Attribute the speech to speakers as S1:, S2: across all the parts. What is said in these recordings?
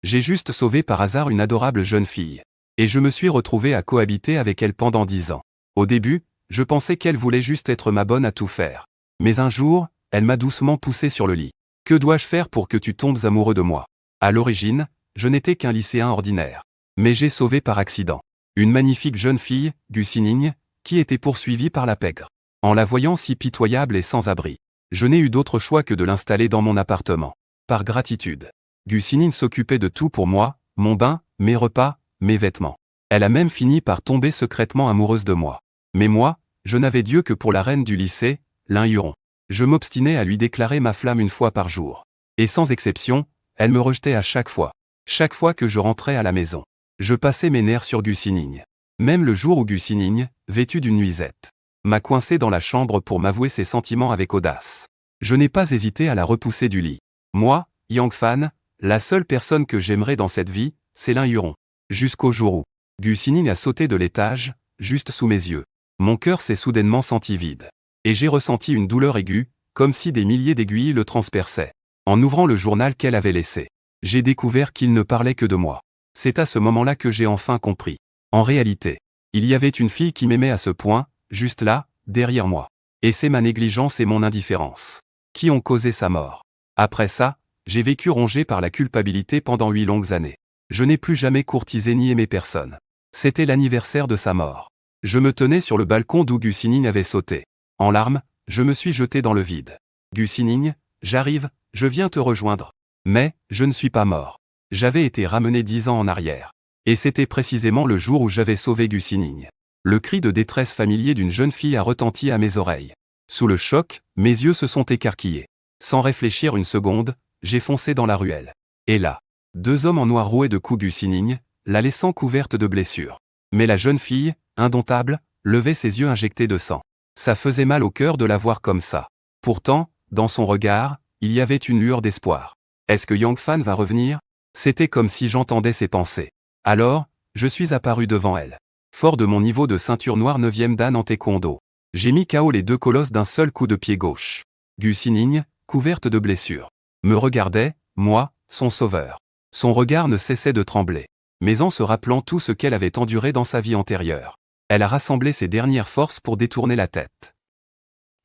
S1: J'ai juste sauvé par hasard une adorable jeune fille. Et je me suis retrouvé à cohabiter avec elle pendant 10 ans. Au début, je pensais qu'elle voulait juste être ma bonne à tout faire. Mais un jour, elle m'a doucement poussé sur le lit. Que dois-je faire pour que tu tombes amoureux de moi? À l'origine, je n'étais qu'un lycéen ordinaire. Mais j'ai sauvé par accident une magnifique jeune fille, Gu Xinning, qui était poursuivie par la pègre. En la voyant si pitoyable et sans abri, je n'ai eu d'autre choix que de l'installer dans mon appartement. Par gratitude, Gu Xinning s'occupait de tout pour moi, mon bain, mes repas, mes vêtements. Elle a même fini par tomber secrètement amoureuse de moi. Mais moi, je n'avais Dieu que pour la reine du lycée, Lin Yuron. Je m'obstinais à lui déclarer ma flamme une fois par jour. Et sans exception, elle me rejetait à chaque fois. Chaque fois que je rentrais à la maison, je passais mes nerfs sur Gu Xinning. Même le jour où Gu Xinning, vêtue d'une nuisette, m'a coincé dans la chambre pour m'avouer ses sentiments avec audace. Je n'ai pas hésité à la repousser du lit. Moi, Yang Fan, la seule personne que j'aimerais dans cette vie, c'est Lin Yuron. Jusqu'au jour où Gu Xinning a sauté de l'étage, juste sous mes yeux. Mon cœur s'est soudainement senti vide. Et j'ai ressenti une douleur aiguë, comme si des milliers d'aiguilles le transperçaient. En ouvrant le journal qu'elle avait laissé, j'ai découvert qu'il ne parlait que de moi. C'est à ce moment-là que j'ai enfin compris. En réalité, il y avait une fille qui m'aimait à ce point, juste là, derrière moi. Et c'est ma négligence et mon indifférence qui ont causé sa mort. Après ça, j'ai vécu rongé par la culpabilité pendant 8 longues années. Je n'ai plus jamais courtisé ni aimé personne. C'était l'anniversaire de sa mort. Je me tenais sur le balcon d'où Gu Xinning avait sauté. En larmes, je me suis jeté dans le vide. Gu Xinning, j'arrive, je viens te rejoindre. Mais, je ne suis pas mort. J'avais été ramené 10 ans en arrière. Et c'était précisément le jour où j'avais sauvé Gu Xinning. Le cri de détresse familier d'une jeune fille a retenti à mes oreilles. Sous le choc, mes yeux se sont écarquillés. Sans réfléchir une seconde, j'ai foncé dans la ruelle. Et là, 2 hommes en noir rouaient de coups Gu Xinning, la laissant couverte de blessures. Mais la jeune fille, indomptable, levait ses yeux injectés de sang. Ça faisait mal au cœur de la voir comme ça. Pourtant, dans son regard, il y avait une lueur d'espoir. Est-ce que Yang Fan va revenir? C'était comme si j'entendais ses pensées. Alors, je suis apparu devant elle. Fort de mon niveau de ceinture noire 9e dan en taekwondo. J'ai mis KO les 2 colosses d'un seul coup de pied gauche. Gu Xinning, couverte de blessures, me regardait, moi, son sauveur. Son regard ne cessait de trembler. Mais en se rappelant tout ce qu'elle avait enduré dans sa vie antérieure, elle a rassemblé ses dernières forces pour détourner la tête.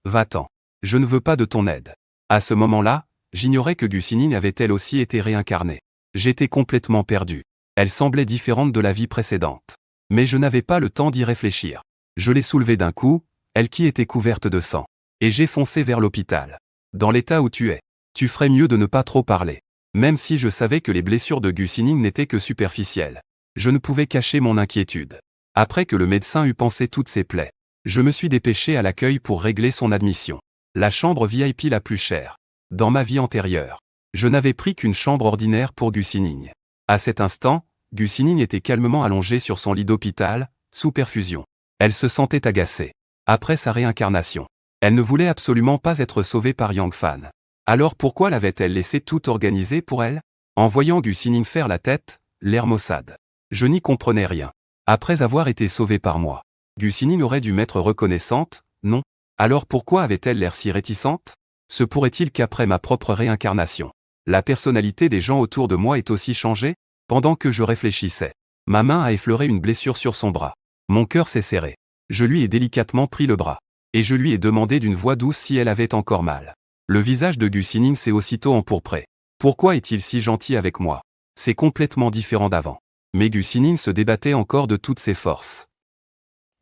S1: Va-t'en. Je ne veux pas de ton aide. À ce moment-là, j'ignorais que Gu Xinning avait elle aussi été réincarnée. J'étais complètement perdu. Elle semblait différente de la vie précédente. Mais je n'avais pas le temps d'y réfléchir. Je l'ai soulevée d'un coup, elle qui était couverte de sang. Et j'ai foncé vers l'hôpital. Dans l'état où tu es, tu ferais mieux de ne pas trop parler. Même si je savais que les blessures de Gu Xinning n'étaient que superficielles. Je ne pouvais cacher mon inquiétude. Après que le médecin eut pansé toutes ses plaies, je me suis dépêché à l'accueil pour régler son admission. La chambre VIP la plus chère. Dans ma vie antérieure, je n'avais pris qu'une chambre ordinaire pour Gu Xinning. À cet instant, Gu Xinning était calmement allongée sur son lit d'hôpital, sous perfusion. Elle se sentait agacée. Après sa réincarnation, elle ne voulait absolument pas être sauvée par Yang Fan. Alors pourquoi l'avait-elle laissé tout organiser pour elle? En voyant Gu Xinning faire la tête, l'air maussade, je n'y comprenais rien. Après avoir été sauvée par moi, Gu Xinning aurait dû m'être reconnaissante, non? Alors pourquoi avait-elle l'air si réticente? Se pourrait-il qu'après ma propre réincarnation, la personnalité des gens autour de moi ait aussi changé? Pendant que je réfléchissais, ma main a effleuré une blessure sur son bras. Mon cœur s'est serré. Je lui ai délicatement pris le bras. Et je lui ai demandé d'une voix douce si elle avait encore mal. Le visage de Gu Xinning s'est aussitôt empourpré. Pourquoi est-il si gentil avec moi? C'est complètement différent d'avant. Mais Gu Xinning se débattait encore de toutes ses forces.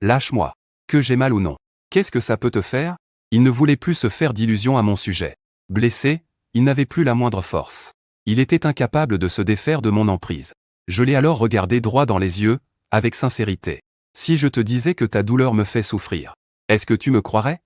S1: Lâche-moi. Que j'ai mal ou non? Qu'est-ce que ça peut te faire? Il ne voulait plus se faire d'illusions à mon sujet. Blessé, il n'avait plus la moindre force. Il était incapable de se défaire de mon emprise. Je l'ai alors regardé droit dans les yeux, avec sincérité. Si je te disais que ta douleur me fait souffrir, est-ce que tu me croirais?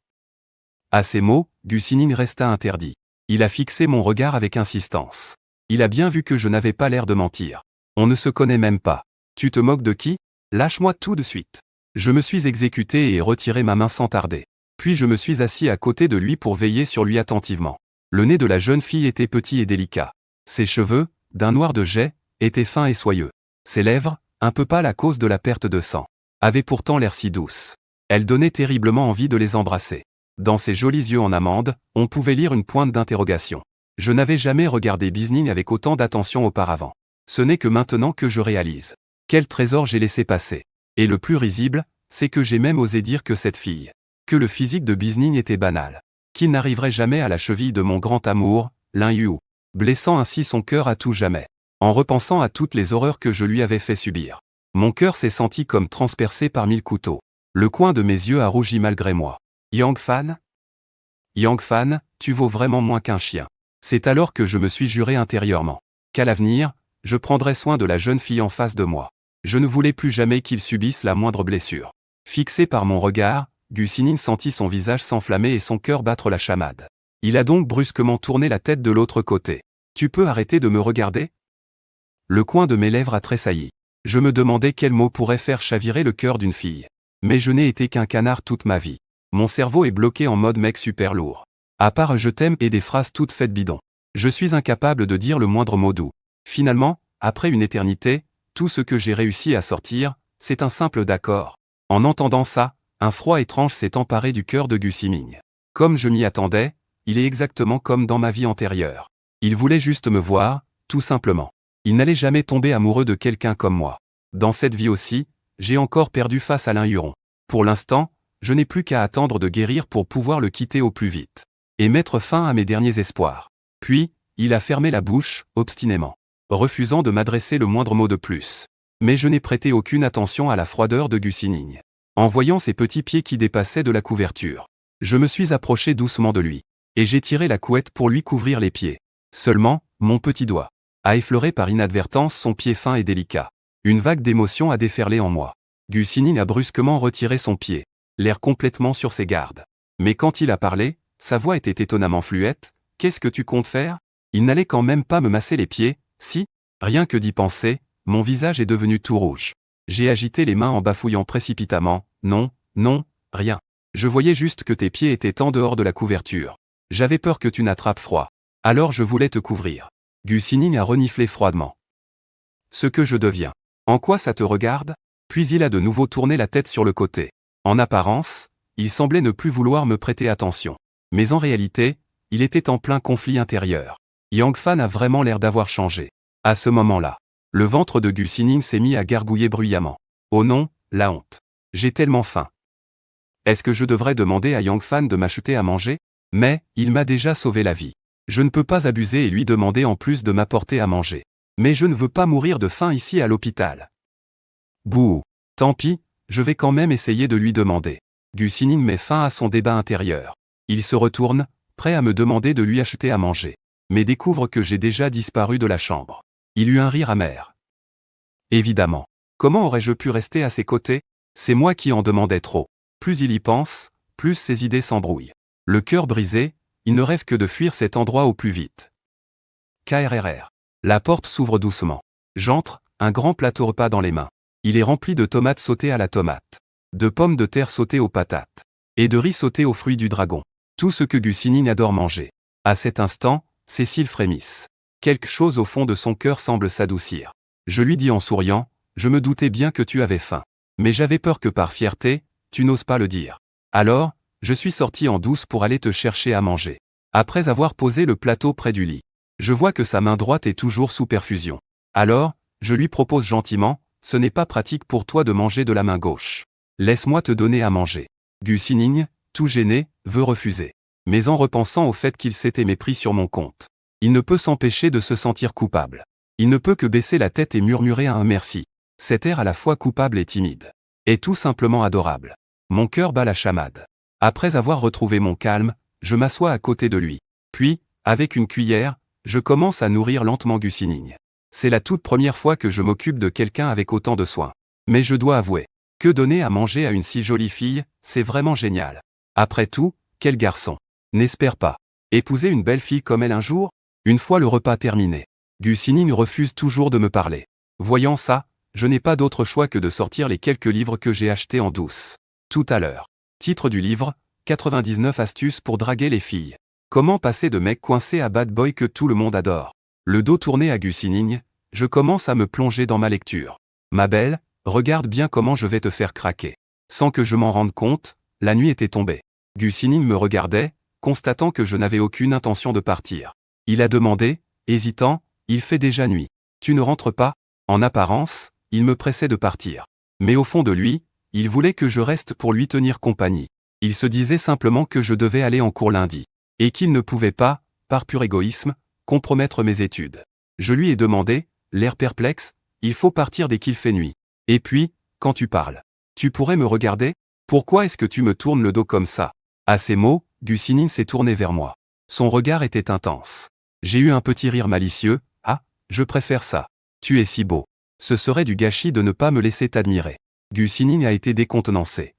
S1: À ces mots, Gu Xinning resta interdit. Il a fixé mon regard avec insistance. Il a bien vu que je n'avais pas l'air de mentir. On ne se connaît même pas. Tu te moques de qui? Lâche-moi tout de suite. Je me suis exécuté et retiré ma main sans tarder. Puis je me suis assis à côté de lui pour veiller sur lui attentivement. Le nez de la jeune fille était petit et délicat. Ses cheveux, d'un noir de jais, étaient fins et soyeux. Ses lèvres, un peu pâles à cause de la perte de sang, avaient pourtant l'air si douces. Elle donnait terriblement envie de les embrasser. Dans ses jolis yeux en amande, on pouvait lire une pointe d'interrogation. Je n'avais jamais regardé Gu Xinning avec autant d'attention auparavant. Ce n'est que maintenant que je réalise. Quel trésor j'ai laissé passer. Et le plus risible, c'est que j'ai même osé dire que cette fille, que le physique de Bisning était banal, qu'il n'arriverait jamais à la cheville de mon grand amour, Lin Yu, blessant ainsi son cœur à tout jamais. En repensant à toutes les horreurs que je lui avais fait subir, mon cœur s'est senti comme transpercé par 1000 couteaux. Le coin de mes yeux a rougi malgré moi. Yang Fan? Yang Fan, tu vaux vraiment moins qu'un chien. C'est alors que je me suis juré intérieurement qu'à l'avenir, je prendrais soin de la jeune fille en face de moi. Je ne voulais plus jamais qu'il subisse la moindre blessure. Fixé par mon regard, Gu Xinin sentit son visage s'enflammer et son cœur battre la chamade. Il a donc brusquement tourné la tête de l'autre côté. Tu peux arrêter de me regarder? Le coin de mes lèvres a tressailli. Je me demandais quel mot pourrait faire chavirer le cœur d'une fille. Mais je n'ai été qu'un canard toute ma vie. Mon cerveau est bloqué en mode mec super lourd. À part je t'aime et des phrases toutes faites bidon. Je suis incapable de dire le moindre mot doux. Finalement, après une éternité, tout ce que j'ai réussi à sortir, c'est un simple d'accord. En entendant ça, un froid étrange s'est emparé du cœur de Gu Ximing. Comme je m'y attendais, il est exactement comme dans ma vie antérieure. Il voulait juste me voir, tout simplement. Il n'allait jamais tomber amoureux de quelqu'un comme moi. Dans cette vie aussi, j'ai encore perdu face à Lin Yuron. Pour l'instant, je n'ai plus qu'à attendre de guérir pour pouvoir le quitter au plus vite. Et mettre fin à mes derniers espoirs. Puis, il a fermé la bouche, obstinément, refusant de m'adresser le moindre mot de plus. Mais je n'ai prêté aucune attention à la froideur de Gu Xinin. En voyant ses petits pieds qui dépassaient de la couverture, je me suis approché doucement de lui, et j'ai tiré la couette pour lui couvrir les pieds. Seulement, mon petit doigt a effleuré par inadvertance son pied fin et délicat. Une vague d'émotion a déferlé en moi. Gu Xinin a brusquement retiré son pied, l'air complètement sur ses gardes. Mais quand il a parlé, sa voix était étonnamment fluette. Qu'est-ce que tu comptes faire? Il n'allait quand même pas me masser les pieds, si? Rien que d'y penser, mon visage est devenu tout rouge. J'ai agité les mains en bafouillant précipitamment. Non, non, rien. Je voyais juste que tes pieds étaient en dehors de la couverture. J'avais peur que tu n'attrapes froid. Alors je voulais te couvrir. Gu Xinin a reniflé froidement. Ce que je deviens. En quoi ça te regarde? Puis il a de nouveau tourné la tête sur le côté. En apparence, il semblait ne plus vouloir me prêter attention. Mais en réalité, il était en plein conflit intérieur. Yang Fan a vraiment l'air d'avoir changé. À ce moment-là, le ventre de Gu Xinin s'est mis à gargouiller bruyamment. Oh non, la honte. J'ai tellement faim. Est-ce que je devrais demander à Yang Fan de m'acheter à manger? Mais, il m'a déjà sauvé la vie. Je ne peux pas abuser et lui demander en plus de m'apporter à manger. Mais je ne veux pas mourir de faim ici à l'hôpital. Bouh. Tant pis, je vais quand même essayer de lui demander. Gu Xinin met fin à son débat intérieur. Il se retourne, prêt à me demander de lui acheter à manger. Mais découvre que j'ai déjà disparu de la chambre. Il eut un rire amer. Évidemment. Comment aurais-je pu rester à ses côtés? C'est moi qui en demandais trop. Plus il y pense, plus ses idées s'embrouillent. Le cœur brisé, il ne rêve que de fuir cet endroit au plus vite. KRRR. La porte s'ouvre doucement. J'entre, un grand plateau repas dans les mains. Il est rempli de tomates sautées à la tomate, de pommes de terre sautées aux patates, et de riz sauté aux fruits du dragon. Tout ce que Gu Xinin adore manger. À cet instant, ses cils frémissent. Quelque chose au fond de son cœur semble s'adoucir. Je lui dis en souriant, je me doutais bien que tu avais faim. Mais j'avais peur que par fierté, tu n'oses pas le dire. Alors, je suis sorti en douce pour aller te chercher à manger. Après avoir posé le plateau près du lit, je vois que sa main droite est toujours sous perfusion. Alors, je lui propose gentiment, ce n'est pas pratique pour toi de manger de la main gauche. Laisse-moi te donner à manger. Gu Xinin, tout gêné, veut refuser. Mais en repensant au fait qu'il s'était mépris sur mon compte, il ne peut s'empêcher de se sentir coupable. Il ne peut que baisser la tête et murmurer un merci. Cet air à la fois coupable et timide est tout simplement adorable. Mon cœur bat la chamade. Après avoir retrouvé mon calme, je m'assois à côté de lui. Puis, avec une cuillère, je commence à nourrir lentement Gu Xinin. C'est la toute première fois que je m'occupe de quelqu'un avec autant de soin. Mais je dois avouer que donner à manger à une si jolie fille, c'est vraiment génial. Après tout, quel garçon n'espère pas épouser une belle fille comme elle un jour? Une fois le repas terminé, Gu Xinin refuse toujours de me parler. Voyant ça, je n'ai pas d'autre choix que de sortir les quelques livres que j'ai achetés en douce tout à l'heure. Titre du livre, 99 astuces pour draguer les filles. Comment passer de mec coincé à bad boy que tout le monde adore. Le dos tourné à Gu Xinin, je commence à me plonger dans ma lecture. Ma belle, regarde bien comment je vais te faire craquer. Sans que je m'en rende compte, la nuit était tombée. Gu Xinin me regardait, constatant que je n'avais aucune intention de partir. Il a demandé, hésitant, il fait déjà nuit. Tu ne rentres pas? En apparence, il me pressait de partir. Mais au fond de lui, il voulait que je reste pour lui tenir compagnie. Il se disait simplement que je devais aller en cours lundi. Et qu'il ne pouvait pas, par pur égoïsme, compromettre mes études. Je lui ai demandé, l'air perplexe, il faut partir dès qu'il fait nuit. Et puis, quand tu parles, tu pourrais me regarder? Pourquoi est-ce que tu me tournes le dos comme ça? À ces mots, Gusining s'est tourné vers moi. Son regard était intense. J'ai eu un petit rire malicieux. Ah, je préfère ça. Tu es si beau. Ce serait du gâchis de ne pas me laisser t'admirer. Gusining a été décontenancé.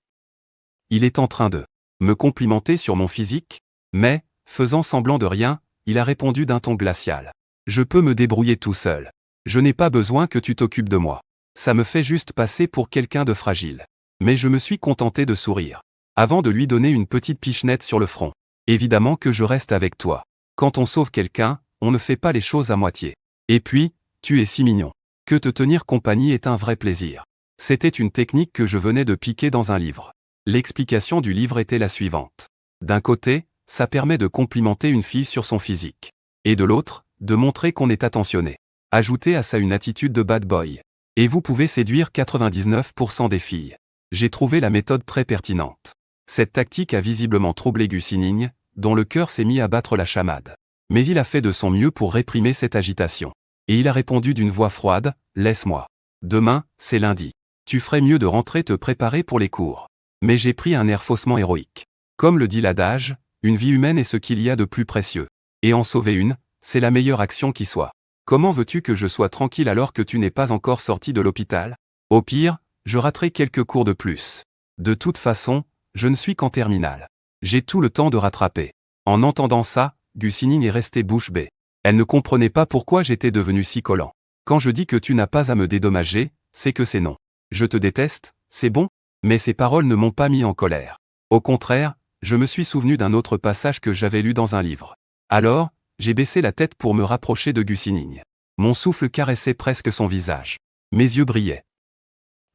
S1: Il est en train de me complimenter sur mon physique, mais, faisant semblant de rien, il a répondu d'un ton glacial. Je peux me débrouiller tout seul. Je n'ai pas besoin que tu t'occupes de moi. Ça me fait juste passer pour quelqu'un de fragile. Mais je me suis contenté de sourire, avant de lui donner une petite pichenette sur le front. Évidemment que je reste avec toi. Quand on sauve quelqu'un, on ne fait pas les choses à moitié. Et puis, tu es si mignon. Que te tenir compagnie est un vrai plaisir. C'était une technique que je venais de piquer dans un livre. L'explication du livre était la suivante. D'un côté, ça permet de complimenter une fille sur son physique. Et de l'autre, de montrer qu'on est attentionné. Ajoutez à ça une attitude de bad boy. Et vous pouvez séduire 99% des filles. J'ai trouvé la méthode très pertinente. Cette tactique a visiblement troublé Gusining, dont le cœur s'est mis à battre la chamade. Mais il a fait de son mieux pour réprimer cette agitation. Et il a répondu d'une voix froide, « Laisse-moi. Demain, c'est lundi. Tu ferais mieux de rentrer te préparer pour les cours. » Mais j'ai pris un air faussement héroïque. Comme le dit l'adage, une vie humaine est ce qu'il y a de plus précieux. Et en sauver une, c'est la meilleure action qui soit. Comment veux-tu que je sois tranquille alors que tu n'es pas encore sorti de l'hôpital? Au pire, je raterai quelques cours de plus. De toute façon, je ne suis qu'en terminale. J'ai tout le temps de rattraper. En entendant ça, Gusining est restée bouche bée. Elle ne comprenait pas pourquoi j'étais devenu si collant. Quand je dis que tu n'as pas à me dédommager, c'est que c'est non. Je te déteste, c'est bon? Mais ces paroles ne m'ont pas mis en colère. Au contraire, je me suis souvenu d'un autre passage que j'avais lu dans un livre. Alors, j'ai baissé la tête pour me rapprocher de Gusining. Mon souffle caressait presque son visage. Mes yeux brillaient.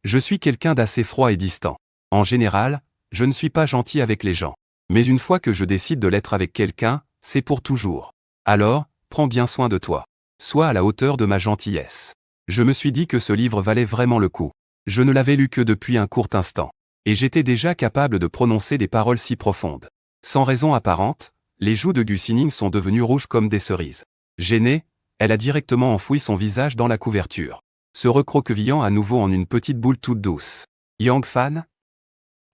S1: Je suis quelqu'un d'assez froid et distant. En général, je ne suis pas gentil avec les gens. Mais une fois que je décide de l'être avec quelqu'un, c'est pour toujours. Alors, prends bien soin de toi. Sois à la hauteur de ma gentillesse. Je me suis dit que ce livre valait vraiment le coup. Je ne l'avais lu que depuis un court instant. Et j'étais déjà capable de prononcer des paroles si profondes. Sans raison apparente, les joues de Gusining sont devenues rouges comme des cerises. Gênée, elle a directement enfoui son visage dans la couverture, se recroquevillant à nouveau en une petite boule toute douce. Yang Fan?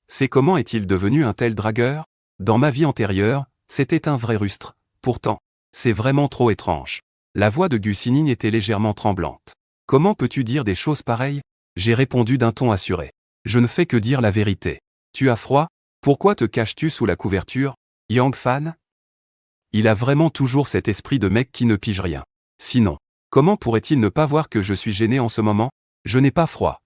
S1: C'est comment est-il devenu un tel dragueur? Dans ma vie antérieure, c'était un vrai rustre. Pourtant, c'est vraiment trop étrange. La voix de Gusining était légèrement tremblante. Comment peux-tu dire des choses pareilles? J'ai répondu d'un ton assuré. Je ne fais que dire la vérité. Tu as froid? Pourquoi te caches-tu sous la couverture? Yang Fan? Il a vraiment toujours cet esprit de mec qui ne pige rien. Sinon, comment pourrait-il ne pas voir que je suis gêné en ce moment? Je n'ai pas froid.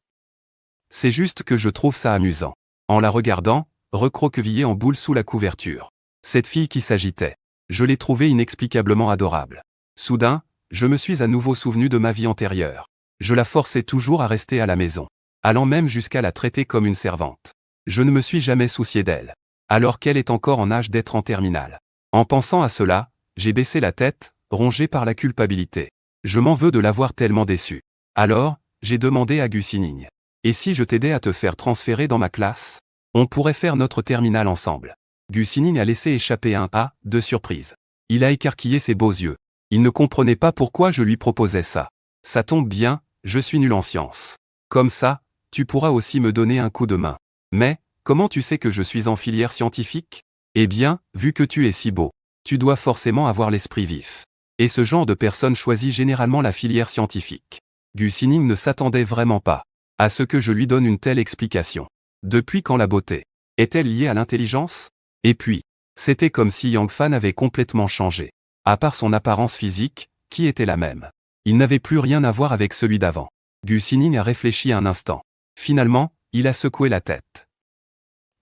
S1: C'est juste que je trouve ça amusant. En la regardant, recroquevillée en boule sous la couverture. Cette fille qui s'agitait. Je l'ai trouvée inexplicablement adorable. Soudain, je me suis à nouveau souvenu de ma vie antérieure. Je la forçais toujours à rester à la maison, allant même jusqu'à la traiter comme une servante. Je ne me suis jamais soucié d'elle, alors qu'elle est encore en âge d'être en terminale. En pensant à cela, j'ai baissé la tête, rongé par la culpabilité. Je m'en veux de l'avoir tellement déçue. Alors, j'ai demandé à Gusining. Et si je t'aidais à te faire transférer dans ma classe? On pourrait faire notre terminale ensemble. Gusining a laissé échapper un « ah » de surprise. Il a écarquillé ses beaux yeux. Il ne comprenait pas pourquoi je lui proposais ça. Ça tombe bien, je suis nul en sciences. Comme ça, tu pourras aussi me donner un coup de main. Mais, comment tu sais que je suis en filière scientifique? Eh bien, vu que tu es si beau, tu dois forcément avoir l'esprit vif. Et ce genre de personne choisit généralement la filière scientifique. Gusining ne s'attendait vraiment pas à ce que je lui donne une telle explication. Depuis quand la beauté est-elle liée à l'intelligence? Et puis, c'était comme si Yang Fan avait complètement changé. À part son apparence physique, qui était la même. Il n'avait plus rien à voir avec celui d'avant. Gusining a réfléchi un instant. Finalement, il a secoué la tête.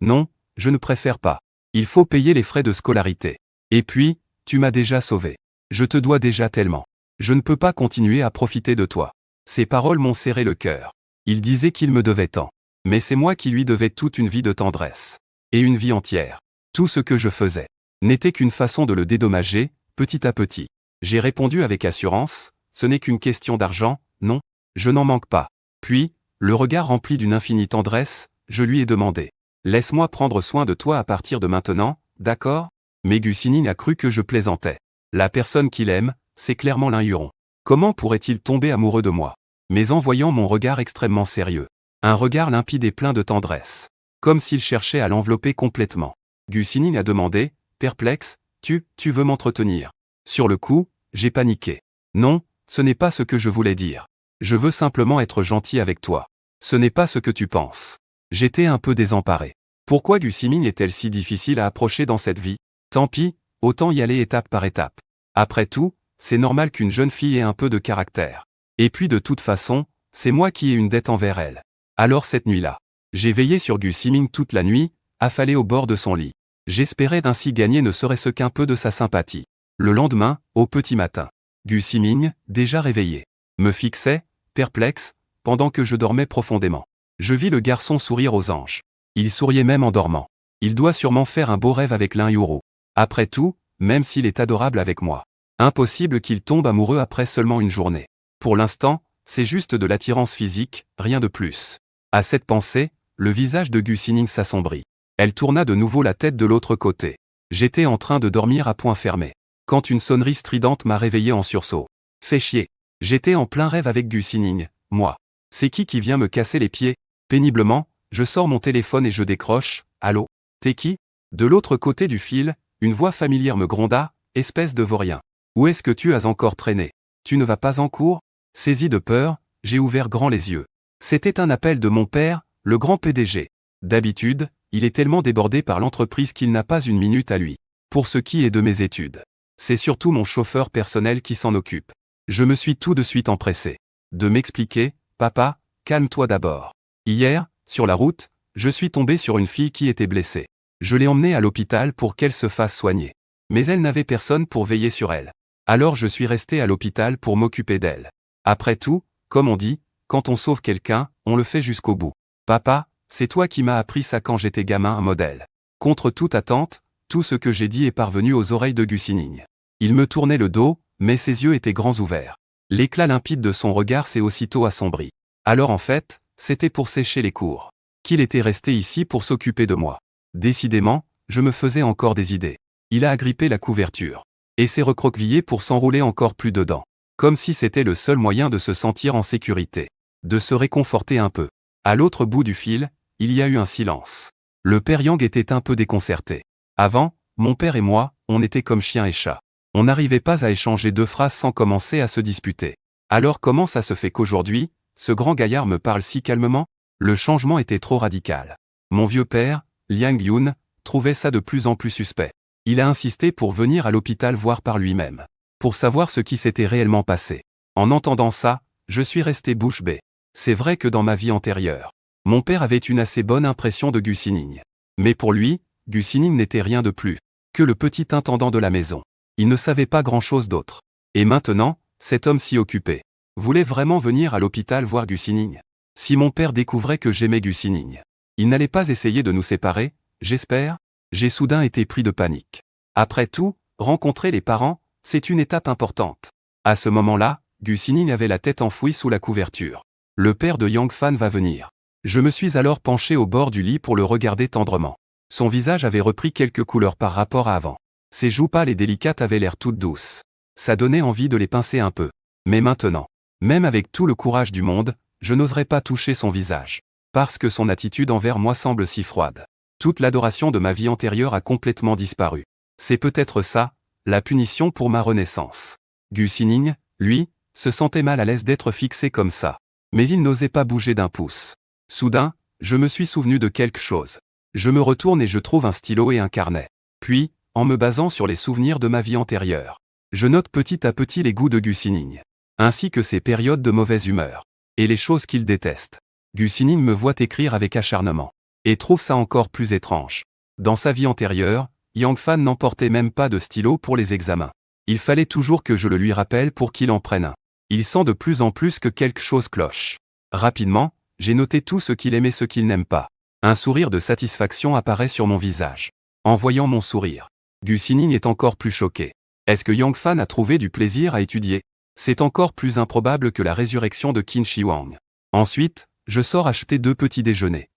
S1: Non, je ne préfère pas. Il faut payer les frais de scolarité. Et puis, tu m'as déjà sauvé. Je te dois déjà tellement. Je ne peux pas continuer à profiter de toi. Ces paroles m'ont serré le cœur. Il disait qu'il me devait tant. Mais c'est moi qui lui devais toute une vie de tendresse. Et une vie entière. Tout ce que je faisais n'était qu'une façon de le dédommager, petit à petit. J'ai répondu avec assurance, Ce n'est qu'une question d'argent, non? Je n'en manque pas. Puis, le regard rempli d'une infinie tendresse, je lui ai demandé. Laisse-moi prendre soin de toi à partir de maintenant, d'accord? Mais Gu Xinning a cru que je plaisantais. La personne qu'il aime, c'est clairement Lin Yuron. Comment pourrait-il tomber amoureux de moi? Mais en voyant mon regard extrêmement sérieux. Un regard limpide et plein de tendresse. Comme s'il cherchait à l'envelopper complètement. Gu Xinning a demandé, perplexe, tu veux m'entretenir? Sur le coup, j'ai paniqué. Non, ce n'est pas ce que je voulais dire. Je veux simplement être gentil avec toi. Ce n'est pas ce que tu penses. J'étais un peu désemparé. Pourquoi Gu Xinning est-elle si difficile à approcher dans cette vie? Tant pis, autant y aller étape par étape. Après tout, c'est normal qu'une jeune fille ait un peu de caractère. Et puis de toute façon, c'est moi qui ai une dette envers elle. Alors cette nuit-là, j'ai veillé sur Gu Xinning toute la nuit, affalé au bord de son lit. J'espérais ainsi gagner ne serait-ce qu'un peu de sa sympathie. Le lendemain, au petit matin, Gu Xinning, déjà réveillé, me fixait, perplexe, pendant que je dormais profondément. Je vis le garçon sourire aux anges. Il souriait même en dormant. Il doit sûrement faire un beau rêve avec Lin Yuron. Après tout, même s'il est adorable avec moi, impossible qu'il tombe amoureux après seulement une journée. Pour l'instant, c'est juste de l'attirance physique, rien de plus. À cette pensée, le visage de Gu Xinning s'assombrit. Elle tourna de nouveau la tête de l'autre côté. J'étais en train de dormir à poing fermé, quand une sonnerie stridente m'a réveillé en sursaut. Fait chier. J'étais en plein rêve avec Gu Xinning, moi. C'est qui vient me casser les pieds? Péniblement, je sors mon téléphone et je décroche. Allô? T'es qui? De l'autre côté du fil, une voix familière me gronda, espèce de vaurien. Où est-ce que tu as encore traîné? Tu ne vas pas en cours? Saisi de peur, j'ai ouvert grand les yeux. C'était un appel de mon père, le grand PDG. D'habitude, il est tellement débordé par l'entreprise qu'il n'a pas une minute à lui. Pour ce qui est de mes études, c'est surtout mon chauffeur personnel qui s'en occupe. Je me suis tout de suite empressé de m'expliquer. Papa, calme-toi d'abord. Hier, sur la route, je suis tombé sur une fille qui était blessée. Je l'ai emmenée à l'hôpital pour qu'elle se fasse soigner. Mais elle n'avait personne pour veiller sur elle. Alors je suis resté à l'hôpital pour m'occuper d'elle. Après tout, comme on dit, quand on sauve quelqu'un, on le fait jusqu'au bout. Papa, c'est toi qui m'as appris ça quand j'étais gamin, un modèle. Contre toute attente, tout ce que j'ai dit est parvenu aux oreilles de Gu Xinning. Il me tournait le dos, mais ses yeux étaient grands ouverts. L'éclat limpide de son regard s'est aussitôt assombri. Alors en fait, c'était pour sécher les cours qu'il était resté ici pour s'occuper de moi. Décidément, je me faisais encore des idées. Il a agrippé la couverture et s'est recroquevillé pour s'enrouler encore plus dedans. Comme si c'était le seul moyen de se sentir en sécurité. De se réconforter un peu. À l'autre bout du fil, il y a eu un silence. Le père Yang était un peu déconcerté. Avant, mon père et moi, on était comme chien et chat. On n'arrivait pas à échanger deux phrases sans commencer à se disputer. Alors comment ça se fait qu'aujourd'hui, ce grand gaillard me parle si calmement? Le changement était trop radical. Mon vieux père, Liang Yun, trouvait ça de plus en plus suspect. Il a insisté pour venir à l'hôpital voir par lui-même. Pour savoir ce qui s'était réellement passé. En entendant ça, je suis resté bouche bée. C'est vrai que dans ma vie antérieure, mon père avait une assez bonne impression de Gu Xinning. Mais pour lui, Gu Xinning n'était rien de plus que le petit intendant de la maison. Il ne savait pas grand-chose d'autre. Et maintenant, cet homme si occupé voulait vraiment venir à l'hôpital voir Gu Xinning. Si mon père découvrait que j'aimais Gu Xinning, il n'allait pas essayer de nous séparer, j'espère? J'ai soudain été pris de panique. Après tout, rencontrer les parents, c'est une étape importante. À ce moment-là, Gu Xinning avait la tête enfouie sous la couverture. Le père de Yang Fan va venir. Je me suis alors penché au bord du lit pour le regarder tendrement. Son visage avait repris quelques couleurs par rapport à avant. Ses joues pâles et délicates avaient l'air toutes douces. Ça donnait envie de les pincer un peu. Mais maintenant, même avec tout le courage du monde, je n'oserais pas toucher son visage. Parce que son attitude envers moi semble si froide. Toute l'adoration de ma vie antérieure a complètement disparu. C'est peut-être ça, la punition pour ma renaissance. Gu Xinning, lui, se sentait mal à l'aise d'être fixé comme ça. Mais il n'osait pas bouger d'un pouce. Soudain, je me suis souvenu de quelque chose. Je me retourne et je trouve un stylo et un carnet. Puis, en me basant sur les souvenirs de ma vie antérieure, je note petit à petit les goûts de Gu Xinning, ainsi que ses périodes de mauvaise humeur, et les choses qu'il déteste. Gu Xinning me voit écrire avec acharnement, et trouve ça encore plus étrange. Dans sa vie antérieure, Yang Fan n'emportait même pas de stylo pour les examens. Il fallait toujours que je le lui rappelle pour qu'il en prenne un. Il sent de plus en plus que quelque chose cloche. Rapidement, j'ai noté tout ce qu'il aime et ce qu'il n'aime pas. Un sourire de satisfaction apparaît sur mon visage. En voyant mon sourire, Gu Xinning est encore plus choqué. Est-ce que Yang Fan a trouvé du plaisir à étudier? C'est encore plus improbable que la résurrection de Qin Shi Huang. Ensuite, je sors acheter 2 petits déjeuners.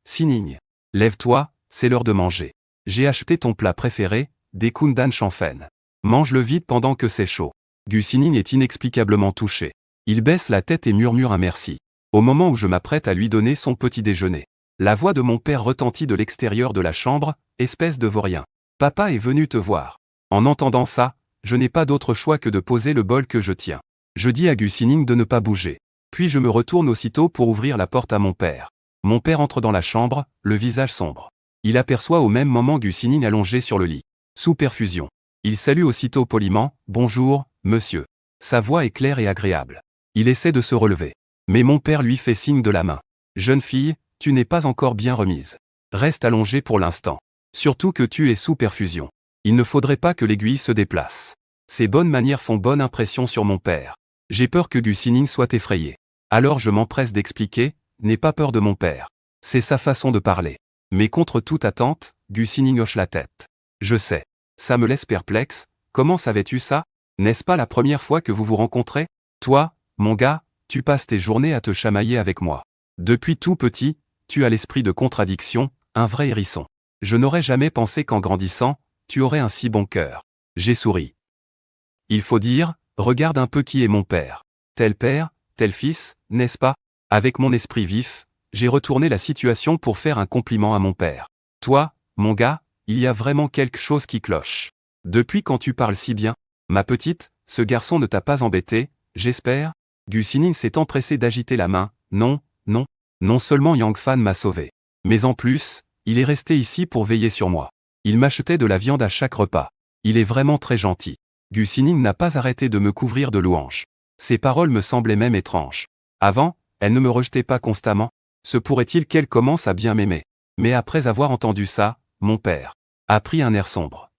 S1: Sining. Lève-toi, c'est l'heure de manger. J'ai acheté ton plat préféré, des kundan chanfen. Mange-le vite pendant que c'est chaud. Gu Sining est inexplicablement touché. Il baisse la tête et murmure un merci. Au moment où je m'apprête à lui donner son petit déjeuner, la voix de mon père retentit de l'extérieur de la chambre, espèce de vaurien. Papa est venu te voir. En entendant ça, je n'ai pas d'autre choix que de poser le bol que je tiens. Je dis à Gu Sining de ne pas bouger. Puis je me retourne aussitôt pour ouvrir la porte à mon père. Mon père entre dans la chambre, le visage sombre. Il aperçoit au même moment Gu Sining allongé sur le lit. Sous perfusion. Il salue aussitôt poliment, « Bonjour, monsieur ». Sa voix est claire et agréable. Il essaie de se relever. Mais mon père lui fait signe de la main. « Jeune fille, tu n'es pas encore bien remise. Reste allongée pour l'instant. Surtout que tu es sous perfusion. Il ne faudrait pas que l'aiguille se déplace. » Ces bonnes manières font bonne impression sur mon père. J'ai peur que Gu Sining soit effrayé. Alors je m'empresse d'expliquer, « N'aie pas peur de mon père. C'est sa façon de parler. » Mais contre toute attente, Gu Sining hoche la tête. « Je sais. Ça me laisse perplexe, comment savais-tu ça? N'est-ce pas la première fois que vous vous rencontrez? Toi, mon gars, tu passes tes journées à te chamailler avec moi. Depuis tout petit, tu as l'esprit de contradiction, un vrai hérisson. Je n'aurais jamais pensé qu'en grandissant, tu aurais un si bon cœur. » J'ai souri. Il faut dire, regarde un peu qui est mon père. Tel père, tel fils, n'est-ce pas? Avec mon esprit vif, j'ai retourné la situation pour faire un compliment à mon père. Toi, mon gars, il y a vraiment quelque chose qui cloche. Depuis quand tu parles si bien? Ma petite, ce garçon ne t'a pas embêté, j'espère? Gu Sining s'est empressé d'agiter la main. Non, non. Non seulement Yang Fan m'a sauvé. Mais en plus, il est resté ici pour veiller sur moi. Il m'achetait de la viande à chaque repas. Il est vraiment très gentil. Gu Sining n'a pas arrêté de me couvrir de louanges. Ses paroles me semblaient même étranges. Avant, elle ne me rejetait pas constamment. Se pourrait-il qu'elle commence à bien m'aimer? Mais après avoir entendu ça, mon père a pris un air sombre.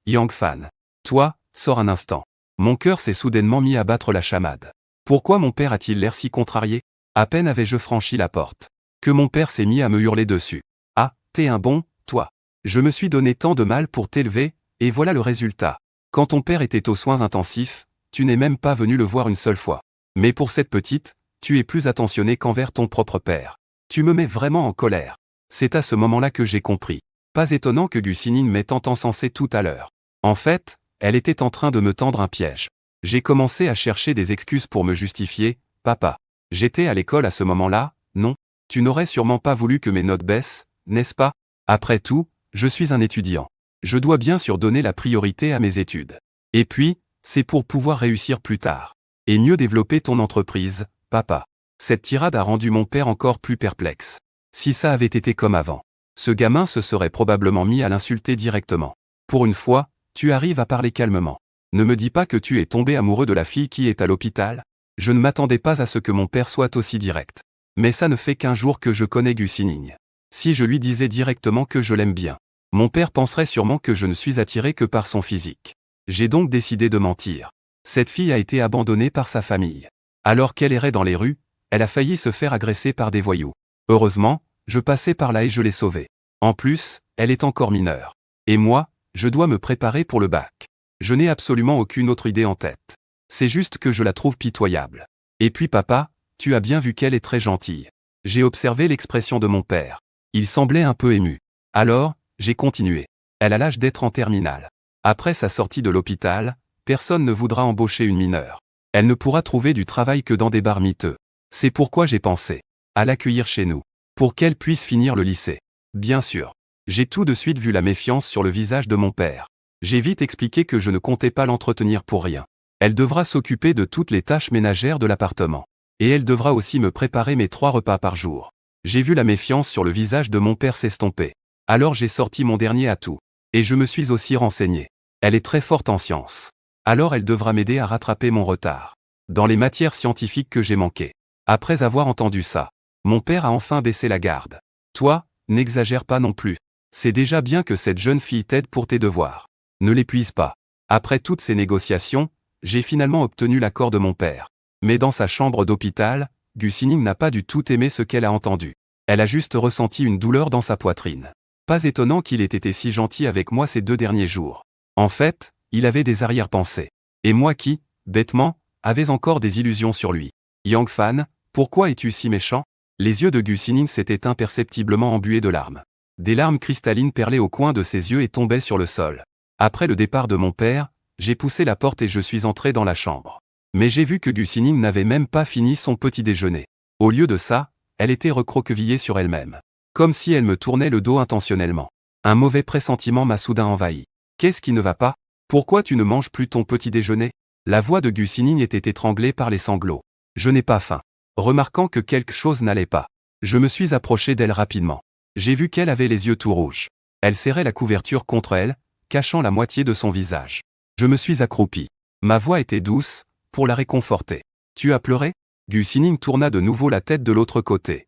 S1: Yang Fan. Toi, sors un instant. Mon cœur s'est soudainement mis à battre la chamade. Pourquoi mon père a-t-il l'air si contrarié? À peine avais-je franchi la porte que mon père s'est mis à me hurler dessus. Ah, t'es un bon, toi. Je me suis donné tant de mal pour t'élever, et voilà le résultat. Quand ton père était aux soins intensifs, tu n'es même pas venu le voir une seule fois. Mais pour cette petite, tu es plus attentionné qu'envers ton propre père. Tu me mets vraiment en colère. C'est à ce moment-là que j'ai compris. Pas étonnant que Gu Sining m'ait tant encensé tout à l'heure. En fait, elle était en train de me tendre un piège. J'ai commencé à chercher des excuses pour me justifier. Papa. J'étais à l'école à ce moment-là, non? Tu n'aurais sûrement pas voulu que mes notes baissent, n'est-ce pas? Après tout, je suis un étudiant. Je dois bien sûr donner la priorité à mes études. Et puis, c'est pour pouvoir réussir plus tard. Et mieux développer ton entreprise, papa. Cette tirade a rendu mon père encore plus perplexe. Si ça avait été comme avant, ce gamin se serait probablement mis à l'insulter directement. Pour une fois, tu arrives à parler calmement. Ne me dis pas que tu es tombé amoureux de la fille qui est à l'hôpital. Je ne m'attendais pas à ce que mon père soit aussi direct. Mais ça ne fait qu'1 jour que je connais Gu Sining. Si je lui disais directement que je l'aime bien, mon père penserait sûrement que je ne suis attiré que par son physique. J'ai donc décidé de mentir. Cette fille a été abandonnée par sa famille. Alors qu'elle errait dans les rues, elle a failli se faire agresser par des voyous. Heureusement, je passais par là et je l'ai sauvée. En plus, elle est encore mineure. Et moi, je dois me préparer pour le bac. Je n'ai absolument aucune autre idée en tête. C'est juste que je la trouve pitoyable. Et puis papa, tu as bien vu qu'elle est très gentille. J'ai observé l'expression de mon père. Il semblait un peu ému. Alors, j'ai continué. Elle a l'âge d'être en terminale. Après sa sortie de l'hôpital, personne ne voudra embaucher une mineure. Elle ne pourra trouver du travail que dans des bars miteux. C'est pourquoi j'ai pensé à l'accueillir chez nous, pour qu'elle puisse finir le lycée. Bien sûr. J'ai tout de suite vu la méfiance sur le visage de mon père. J'ai vite expliqué que je ne comptais pas l'entretenir pour rien. Elle devra s'occuper de toutes les tâches ménagères de l'appartement. Et elle devra aussi me préparer mes 3 repas par jour. J'ai vu la méfiance sur le visage de mon père s'estomper. Alors j'ai sorti mon dernier atout. Et je me suis aussi renseigné. Elle est très forte en sciences. Alors elle devra m'aider à rattraper mon retard dans les matières scientifiques que j'ai manquées. Après avoir entendu ça, mon père a enfin baissé la garde. Toi, n'exagère pas non plus. C'est déjà bien que cette jeune fille t'aide pour tes devoirs. Ne l'épuise pas. Après toutes ces négociations, j'ai finalement obtenu l'accord de mon père. Mais dans sa chambre d'hôpital, Gu Sining n'a pas du tout aimé ce qu'elle a entendu. Elle a juste ressenti une douleur dans sa poitrine. Pas étonnant qu'il ait été si gentil avec moi ces 2 derniers jours. En fait, il avait des arrière-pensées. Et moi qui, bêtement, avait encore des illusions sur lui. Yang Fan, pourquoi es-tu si méchant? Les yeux de Gu Xinning s'étaient imperceptiblement embués de larmes. Des larmes cristallines perlaient au coin de ses yeux et tombaient sur le sol. Après le départ de mon père, j'ai poussé la porte et je suis entré dans la chambre. Mais j'ai vu que Gu Xinning n'avait même pas fini son petit déjeuner. Au lieu de ça, elle était recroquevillée sur elle-même. Comme si elle me tournait le dos intentionnellement. Un mauvais pressentiment m'a soudain envahi. Qu'est-ce qui ne va pas? Pourquoi tu ne manges plus ton petit déjeuner? La voix de Gu Xinning était étranglée par les sanglots. Je n'ai pas faim. Remarquant que quelque chose n'allait pas, je me suis approché d'elle rapidement. J'ai vu qu'elle avait les yeux tout rouges. Elle serrait la couverture contre elle, cachant la moitié de son visage. Je me suis accroupi. Ma voix était douce, pour la réconforter. Tu as pleuré? Gu Xinning tourna de nouveau la tête de l'autre côté.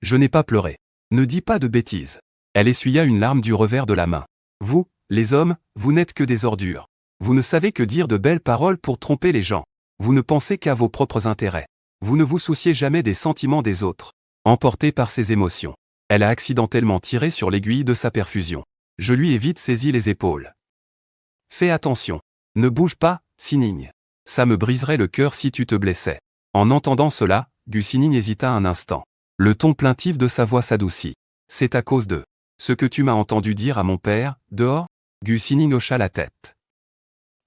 S1: Je n'ai pas pleuré. Ne dis pas de bêtises. Elle essuya une larme du revers de la main. Vous, les hommes, vous n'êtes que des ordures. Vous ne savez que dire de belles paroles pour tromper les gens. Vous ne pensez qu'à vos propres intérêts. Vous ne vous souciez jamais des sentiments des autres. Emportée par ses émotions, elle a accidentellement tiré sur l'aiguille de sa perfusion. Je lui ai vite saisi les épaules. Fais attention. Ne bouge pas, Xinning. Ça me briserait le cœur si tu te blessais. En entendant cela, Gu Xinning hésita un instant. Le ton plaintif de sa voix s'adoucit. C'est à cause de ce que tu m'as entendu dire à mon père, dehors? Gu Xinning hocha la tête.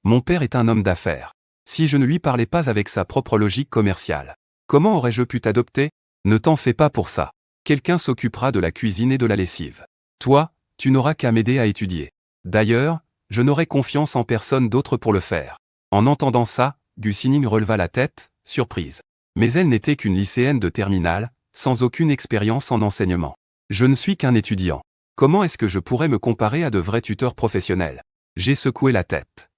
S1: Mon père est un homme d'affaires. Si je ne lui parlais pas avec sa propre logique commerciale, comment aurais-je pu t'adopter? Ne t'en fais pas pour ça. Quelqu'un s'occupera de la cuisine et de la lessive. Toi, tu n'auras qu'à m'aider à étudier. D'ailleurs, je n'aurai confiance en personne d'autre pour le faire. En entendant ça, Gu Xinning releva la tête, surprise. Mais elle n'était qu'une lycéenne de terminale, sans aucune expérience en enseignement. Je ne suis qu'un étudiant. Comment est-ce que je pourrais me comparer à de vrais tuteurs professionnels? J'ai secoué la tête.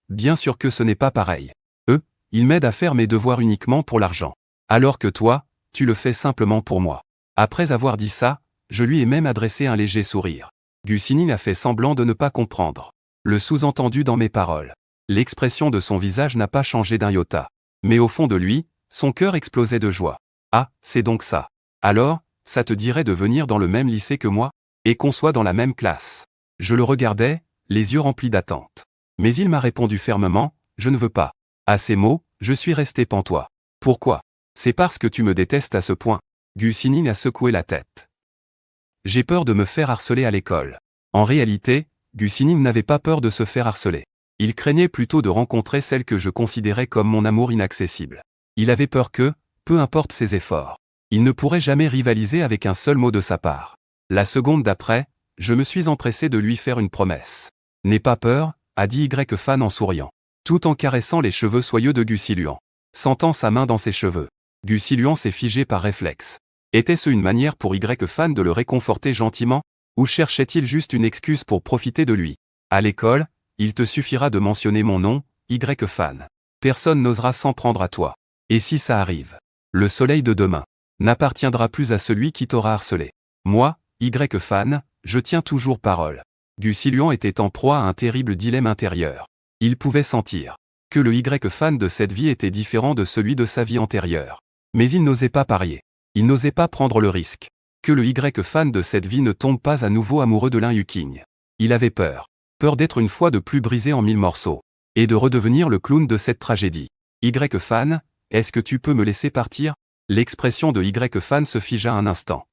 S1: Bien sûr que ce n'est pas pareil. Eux, ils m'aident à faire mes devoirs uniquement pour l'argent. Alors que toi, tu le fais simplement pour moi. Après avoir dit ça, je lui ai même adressé un léger sourire. Gu Xinning a fait semblant de ne pas comprendre le sous-entendu dans mes paroles. L'expression de son visage n'a pas changé d'un iota. Mais au fond de lui, son cœur explosait de joie. Ah, c'est donc ça. Alors, ça te dirait de venir dans le même lycée que moi? Et qu'on soit dans la même classe? Je le regardais, les yeux remplis d'attente. Mais il m'a répondu fermement, je ne veux pas. À ces mots, je suis resté pantois. Pourquoi? C'est parce que tu me détestes à ce point. Gu Xinning a secoué la tête. J'ai peur de me faire harceler à l'école. En réalité, Gu Xinning n'avait pas peur de se faire harceler. Il craignait plutôt de rencontrer celle que je considérais comme mon amour inaccessible. Il avait peur que, peu importe ses efforts, il ne pourrait jamais rivaliser avec un seul mot de sa part. La seconde d'après, je me suis empressé de lui faire une promesse. N'aie pas peur, a dit Y Fan en souriant, tout en caressant les cheveux soyeux de Gu Xinling. Sentant sa main dans ses cheveux, Gu Xinling s'est figé par réflexe. Était-ce une manière pour Y Fan de le réconforter gentiment, ou cherchait-il juste une excuse pour profiter de lui? À l'école, il te suffira de mentionner mon nom, Y Fan. Personne n'osera s'en prendre à toi. Et si ça arrive, le soleil de demain n'appartiendra plus à celui qui t'aura harcelé. Moi, Y Fan, je tiens toujours parole. Gu Xinling était en proie à un terrible dilemme intérieur. Il pouvait sentir que le Y Fan de cette vie était différent de celui de sa vie antérieure. Mais il n'osait pas parier. Il n'osait pas prendre le risque que le Y Fan de cette vie ne tombe pas à nouveau amoureux de Lin Yuqing. Il avait peur. Peur d'être une fois de plus brisé en 1000 morceaux. Et de redevenir le clown de cette tragédie. Y Fan, est-ce que tu peux me laisser partir? L'expression de Y Fan se figea un instant.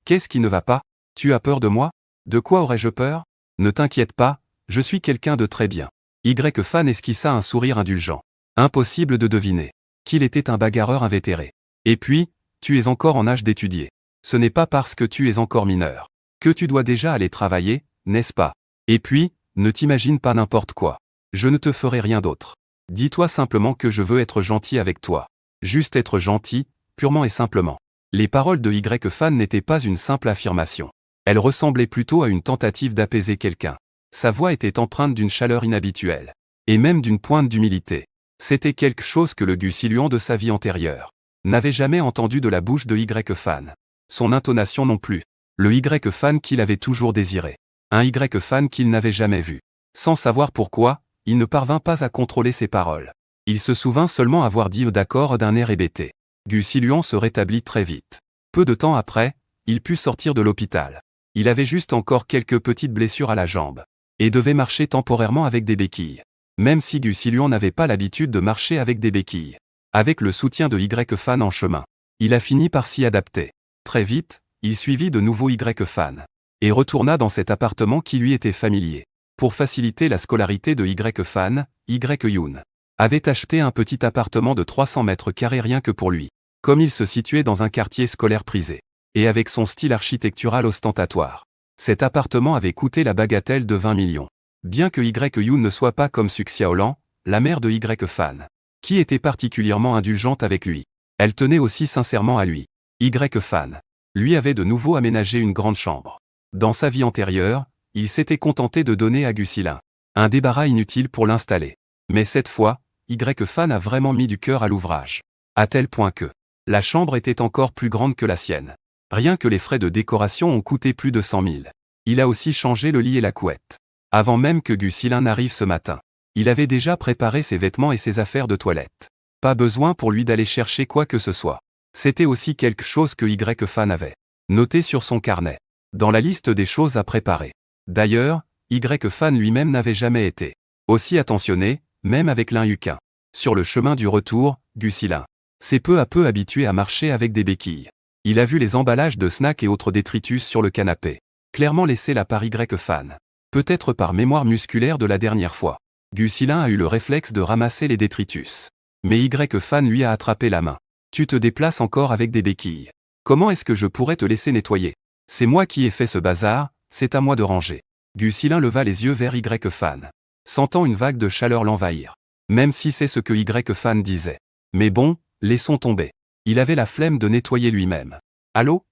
S1: Qu'est-ce qui ne va pas? Tu as peur de moi? De quoi aurais-je peur? Ne t'inquiète pas, je suis quelqu'un de très bien. Y Fan esquissa un sourire indulgent. Impossible de deviner qu'il était un bagarreur invétéré. Et puis, tu es encore en âge d'étudier. Ce n'est pas parce que tu es encore mineur que tu dois déjà aller travailler, n'est-ce pas? Et puis, ne t'imagine pas n'importe quoi. Je ne te ferai rien d'autre. Dis-toi simplement que je veux être gentil avec toi. Juste être gentil, purement et simplement. Les paroles de Y Fan n'étaient pas une simple affirmation. Elles ressemblaient plutôt à une tentative d'apaiser quelqu'un. Sa voix était empreinte d'une chaleur inhabituelle. Et même d'une pointe d'humilité. C'était quelque chose que le Gu Xinling de sa vie antérieure n'avait jamais entendu de la bouche de Y Fan. Son intonation non plus. Le Y Fan qu'il avait toujours désiré. Un Y Fan qu'il n'avait jamais vu. Sans savoir pourquoi, il ne parvint pas à contrôler ses paroles. Il se souvint seulement avoir dit d'accord d'un air hébété. Gu Xinling se rétablit très vite. Peu de temps après, il put sortir de l'hôpital. Il avait juste encore quelques petites blessures à la jambe. Et devait marcher temporairement avec des béquilles. même si Gusilian n'avait pas l'habitude de marcher avec des béquilles. Avec le soutien de Y-Fan en chemin, il a fini par s'y adapter. Très vite, il suivit de nouveau Y-Fan et retourna dans cet appartement qui lui était familier. Pour faciliter la scolarité de Y-Fan, Y-Yoon avait acheté un petit appartement de 300 mètres carrés rien que pour lui. Comme il se situait dans un quartier scolaire prisé, et avec son style architectural ostentatoire, cet appartement avait coûté la bagatelle de 20 millions. Bien que Y-Yoon ne soit pas comme Suk Xiaolan, la mère de Y-Fan, qui était particulièrement indulgente avec lui, elle tenait aussi sincèrement à lui. Y-Fan lui avait de nouveau aménagé une grande chambre. Dans sa vie antérieure, il s'était contenté de donner à Gusilian un débarras inutile pour l'installer. Mais cette fois, Y-Fan a vraiment mis du cœur à l'ouvrage. À tel point que la chambre était encore plus grande que la sienne. Rien que les frais de décoration ont coûté plus de 100 000. Il a aussi changé le lit et la couette. Avant même que Gusilian n'arrive ce matin, il avait déjà préparé ses vêtements et ses affaires de toilette. Pas besoin pour lui d'aller chercher quoi que ce soit. C'était aussi quelque chose que Y-Fan avait noté sur son carnet, dans la liste des choses à préparer. D'ailleurs, Y-Fan lui-même n'avait jamais été aussi attentionné, même avec l'Inukin. Sur le chemin du retour, Gusilian s'est peu à peu habitué à marcher avec des béquilles. Il a vu les emballages de snacks et autres détritus sur le canapé, clairement laissés là par Y-Fan. Peut-être par mémoire musculaire de la dernière fois. Gusilian a eu le réflexe de ramasser les détritus. Mais Y-Fan lui a attrapé la main. Tu te déplaces encore avec des béquilles. Comment est-ce que je pourrais te laisser nettoyer? C'est moi qui ai fait ce bazar, c'est à moi de ranger. Gusilian leva les yeux vers Y-Fan, sentant une vague de chaleur l'envahir. Même si c'est ce que Y-Fan disait. Mais bon, laissons tomber. Il avait la flemme de nettoyer lui-même. Allô?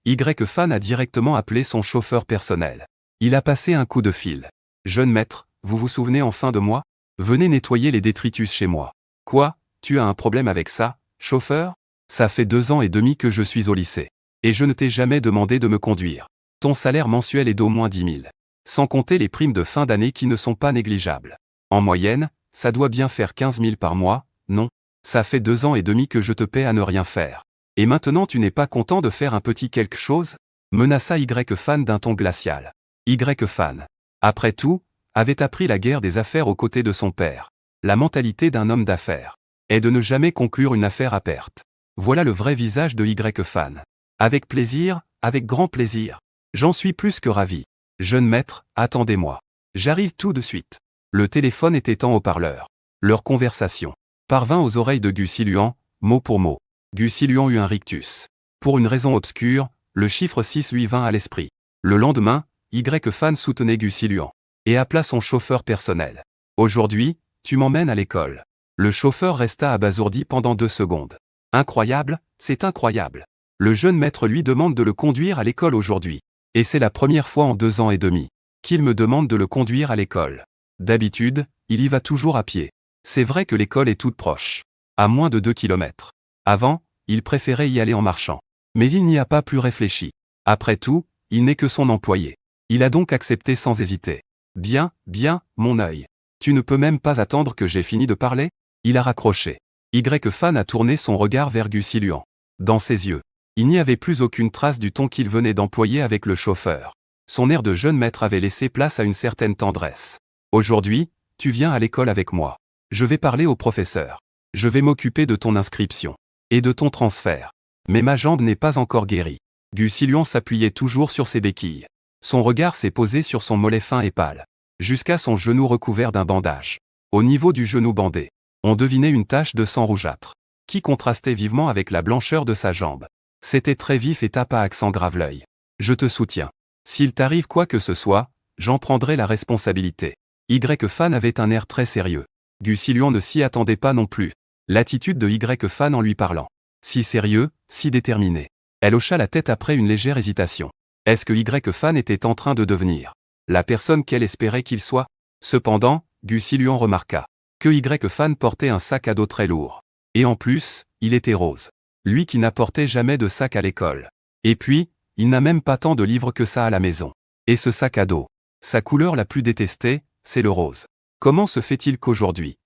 S1: Y-Fan a directement appelé son chauffeur personnel. Il a passé un coup de fil. Jeune maître, vous vous souvenez enfin de moi? Venez nettoyer les détritus chez moi. Quoi? Tu as un problème avec ça, chauffeur? Ça fait 2 ans et demi que je suis au lycée. Et je ne t'ai jamais demandé de me conduire. Ton salaire mensuel est d'au moins 10 000. Sans compter les primes de fin d'année qui ne sont pas négligeables. En moyenne, ça doit bien faire 15 000 par mois, non? Ça fait 2 ans et demi que je te paie à ne rien faire. Et maintenant tu n'es pas content de faire un petit quelque chose? Menaça Y-Fan d'un ton glacial. Y-Fan, après tout, avait appris la guerre des affaires aux côtés de son père. La mentalité d'un homme d'affaires est de ne jamais conclure une affaire à perte. Voilà le vrai visage de Y-Fan. Avec plaisir, avec grand plaisir. J'en suis plus que ravi. Jeune maître, attendez-moi. J'arrive tout de suite. Le téléphone était en haut-parleur. Leur conversation parvint aux oreilles de Gusilian, mot pour mot. Gusilian eut un rictus. Pour une raison obscure, le chiffre 6 lui vint à l'esprit. Le lendemain, Y-Fan soutenait Gusilian et appela son chauffeur personnel. Aujourd'hui, tu m'emmènes à l'école. Le chauffeur resta abasourdi pendant 2 secondes. Incroyable, c'est incroyable. Le jeune maître lui demande de le conduire à l'école aujourd'hui. Et c'est la première fois en 2 ans et demi qu'il me demande de le conduire à l'école. D'habitude, il y va toujours à pied. C'est vrai que l'école est toute proche. À moins de 2 kilomètres. Avant, il préférait y aller en marchant. Mais il n'y a pas plus réfléchi. Après tout, il n'est que son employé. Il a donc accepté sans hésiter. Bien, bien, mon œil. Tu ne peux même pas attendre que j'ai fini de parler? Il a raccroché. Y-Fan a tourné son regard vers Gusilian. Dans ses yeux, il n'y avait plus aucune trace du ton qu'il venait d'employer avec le chauffeur. Son air de jeune maître avait laissé place à une certaine tendresse. Aujourd'hui, tu viens à l'école avec moi. Je vais parler au professeur. Je vais m'occuper de ton inscription. Et de ton transfert. Mais ma jambe n'est pas encore guérie. Gusilian s'appuyait toujours sur ses béquilles. Son regard s'est posé sur son mollet fin et pâle, jusqu'à son genou recouvert d'un bandage. Au niveau du genou bandé, on devinait une tache de sang rougeâtre, qui contrastait vivement avec la blancheur de sa jambe. C'était très vif et tapa à accent grave l'œil. Je te soutiens. S'il t'arrive quoi que ce soit, j'en prendrai la responsabilité. Y-Fan avait un air très sérieux. Gusilian ne s'y attendait pas non plus. L'attitude de Y-Fan en lui parlant. Si sérieux, si déterminé. Elle hocha la tête après une légère hésitation. Est-ce que Y-Fan était en train de devenir la personne qu'elle espérait qu'il soit? Cependant, Gusilian remarqua que Y-Fan portait un sac à dos très lourd. Et en plus, il était rose. Lui qui n'apportait jamais de sac à l'école. Et puis, il n'a même pas tant de livres que ça à la maison. Et ce sac à dos, sa couleur la plus détestée, c'est le rose. Comment se fait-il qu'aujourd'hui,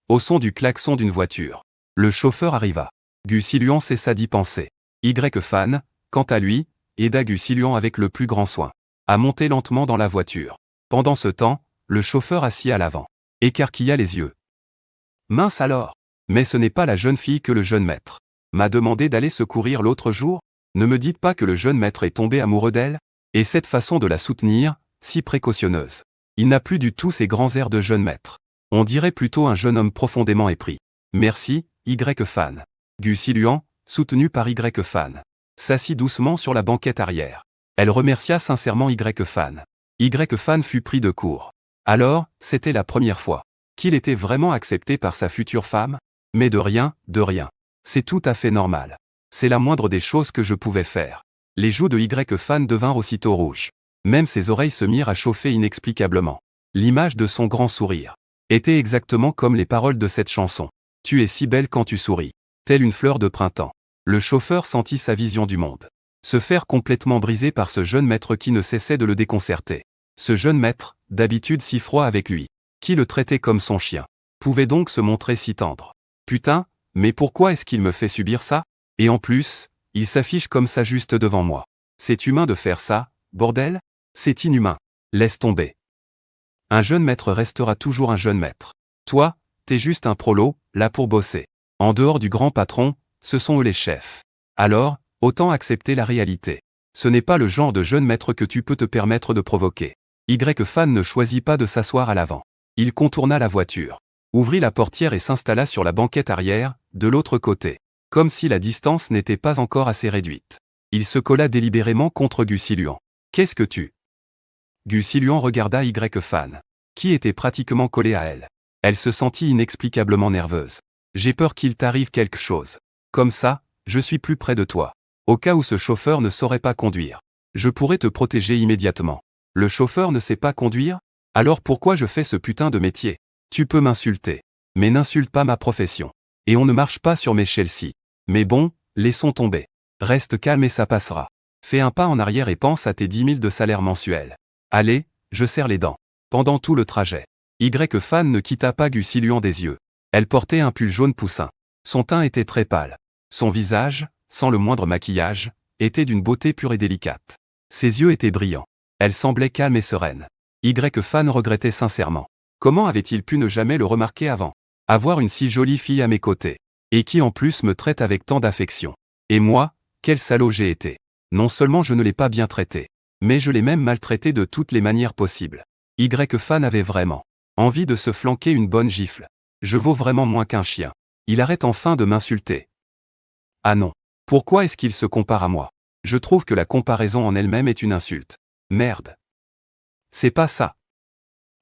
S1: au son du klaxon d'une voiture, le chauffeur arriva. Gusilian cessa d'y penser. Y-Fan, quant à lui, aida Gusilian avec le plus grand soin à monter lentement dans la voiture. Pendant ce temps, le chauffeur assis à l'avant écarquilla les yeux. Mince alors! Mais ce n'est pas la jeune fille que le jeune maître m'a demandé d'aller secourir l'autre jour? Ne me dites pas que le jeune maître est tombé amoureux d'elle? Et cette façon de la soutenir, si précautionneuse. Il n'a plus du tout ces grands airs de jeune maître. On dirait plutôt un jeune homme profondément épris. Merci, Y-Fan. Gu Siluan, soutenu par Y-Fan, s'assit doucement sur la banquette arrière. Elle remercia sincèrement Y-Fan. Y-Fan fut pris de court. Alors, c'était la première fois qu'il était vraiment accepté par sa future femme? Mais de rien. C'est tout à fait normal. C'est la moindre des choses que je pouvais faire. Les joues de Y-Fan devinrent aussitôt rouges. Même ses oreilles se mirent à chauffer inexplicablement. L'image de son grand sourire était exactement comme les paroles de cette chanson. Tu es si belle quand tu souris, telle une fleur de printemps. Le chauffeur sentit sa vision du monde se faire complètement briser par ce jeune maître qui ne cessait de le déconcerter. Ce jeune maître, d'habitude si froid avec lui, qui le traitait comme son chien, pouvait donc se montrer si tendre. Putain, mais pourquoi est-ce qu'il me fait subir ça? Et en plus, il s'affiche comme ça juste devant moi. C'est humain de faire ça, bordel? C'est inhumain. Laisse tomber. Un jeune maître restera toujours un jeune maître. Toi, t'es juste un prolo, là pour bosser. En dehors du grand patron, ce sont eux les chefs. Alors, autant accepter la réalité. Ce n'est pas le genre de jeune maître que tu peux te permettre de provoquer. Y-Fan ne choisit pas de s'asseoir à l'avant. Il contourna la voiture, ouvrit la portière et s'installa sur la banquette arrière, de l'autre côté. Comme si la distance n'était pas encore assez réduite. Il se colla délibérément contre Gu Siluan. Qu'est-ce que tu... Gu Siluan regarda Y-Fan, qui était pratiquement collé à elle. Elle se sentit inexplicablement nerveuse. J'ai peur qu'il t'arrive quelque chose. Comme ça, je suis plus près de toi. Au cas où ce chauffeur ne saurait pas conduire. Je pourrais te protéger immédiatement. Le chauffeur ne sait pas conduire? Alors pourquoi je fais ce putain de métier? Tu peux m'insulter. Mais n'insulte pas ma profession. Et on ne marche pas sur mes Chelsea. Mais bon, laissons tomber. Reste calme et ça passera. Fais un pas en arrière et pense à tes 10 000 de salaire mensuel. Allez, je serre les dents. Pendant tout le trajet, Y-Fan ne quitta pas Gu Siluan des yeux. Elle portait un pull jaune poussin. Son teint était très pâle. Son visage, sans le moindre maquillage, était d'une beauté pure et délicate. Ses yeux étaient brillants. Elle semblait calme et sereine. Y-Fan regrettait sincèrement. Comment avait-il pu ne jamais le remarquer avant? Avoir une si jolie fille à mes côtés. Et qui en plus me traite avec tant d'affection. Et moi, quel salaud j'ai été. Non seulement je ne l'ai pas bien traité, mais je l'ai même maltraité de toutes les manières possibles. Y-Fan avait vraiment envie de se flanquer une bonne gifle. Je vaux vraiment moins qu'un chien. Il arrête enfin de m'insulter. Ah non. Pourquoi est-ce qu'il se compare à moi? Je trouve que la comparaison en elle-même est une insulte. Merde. C'est pas ça.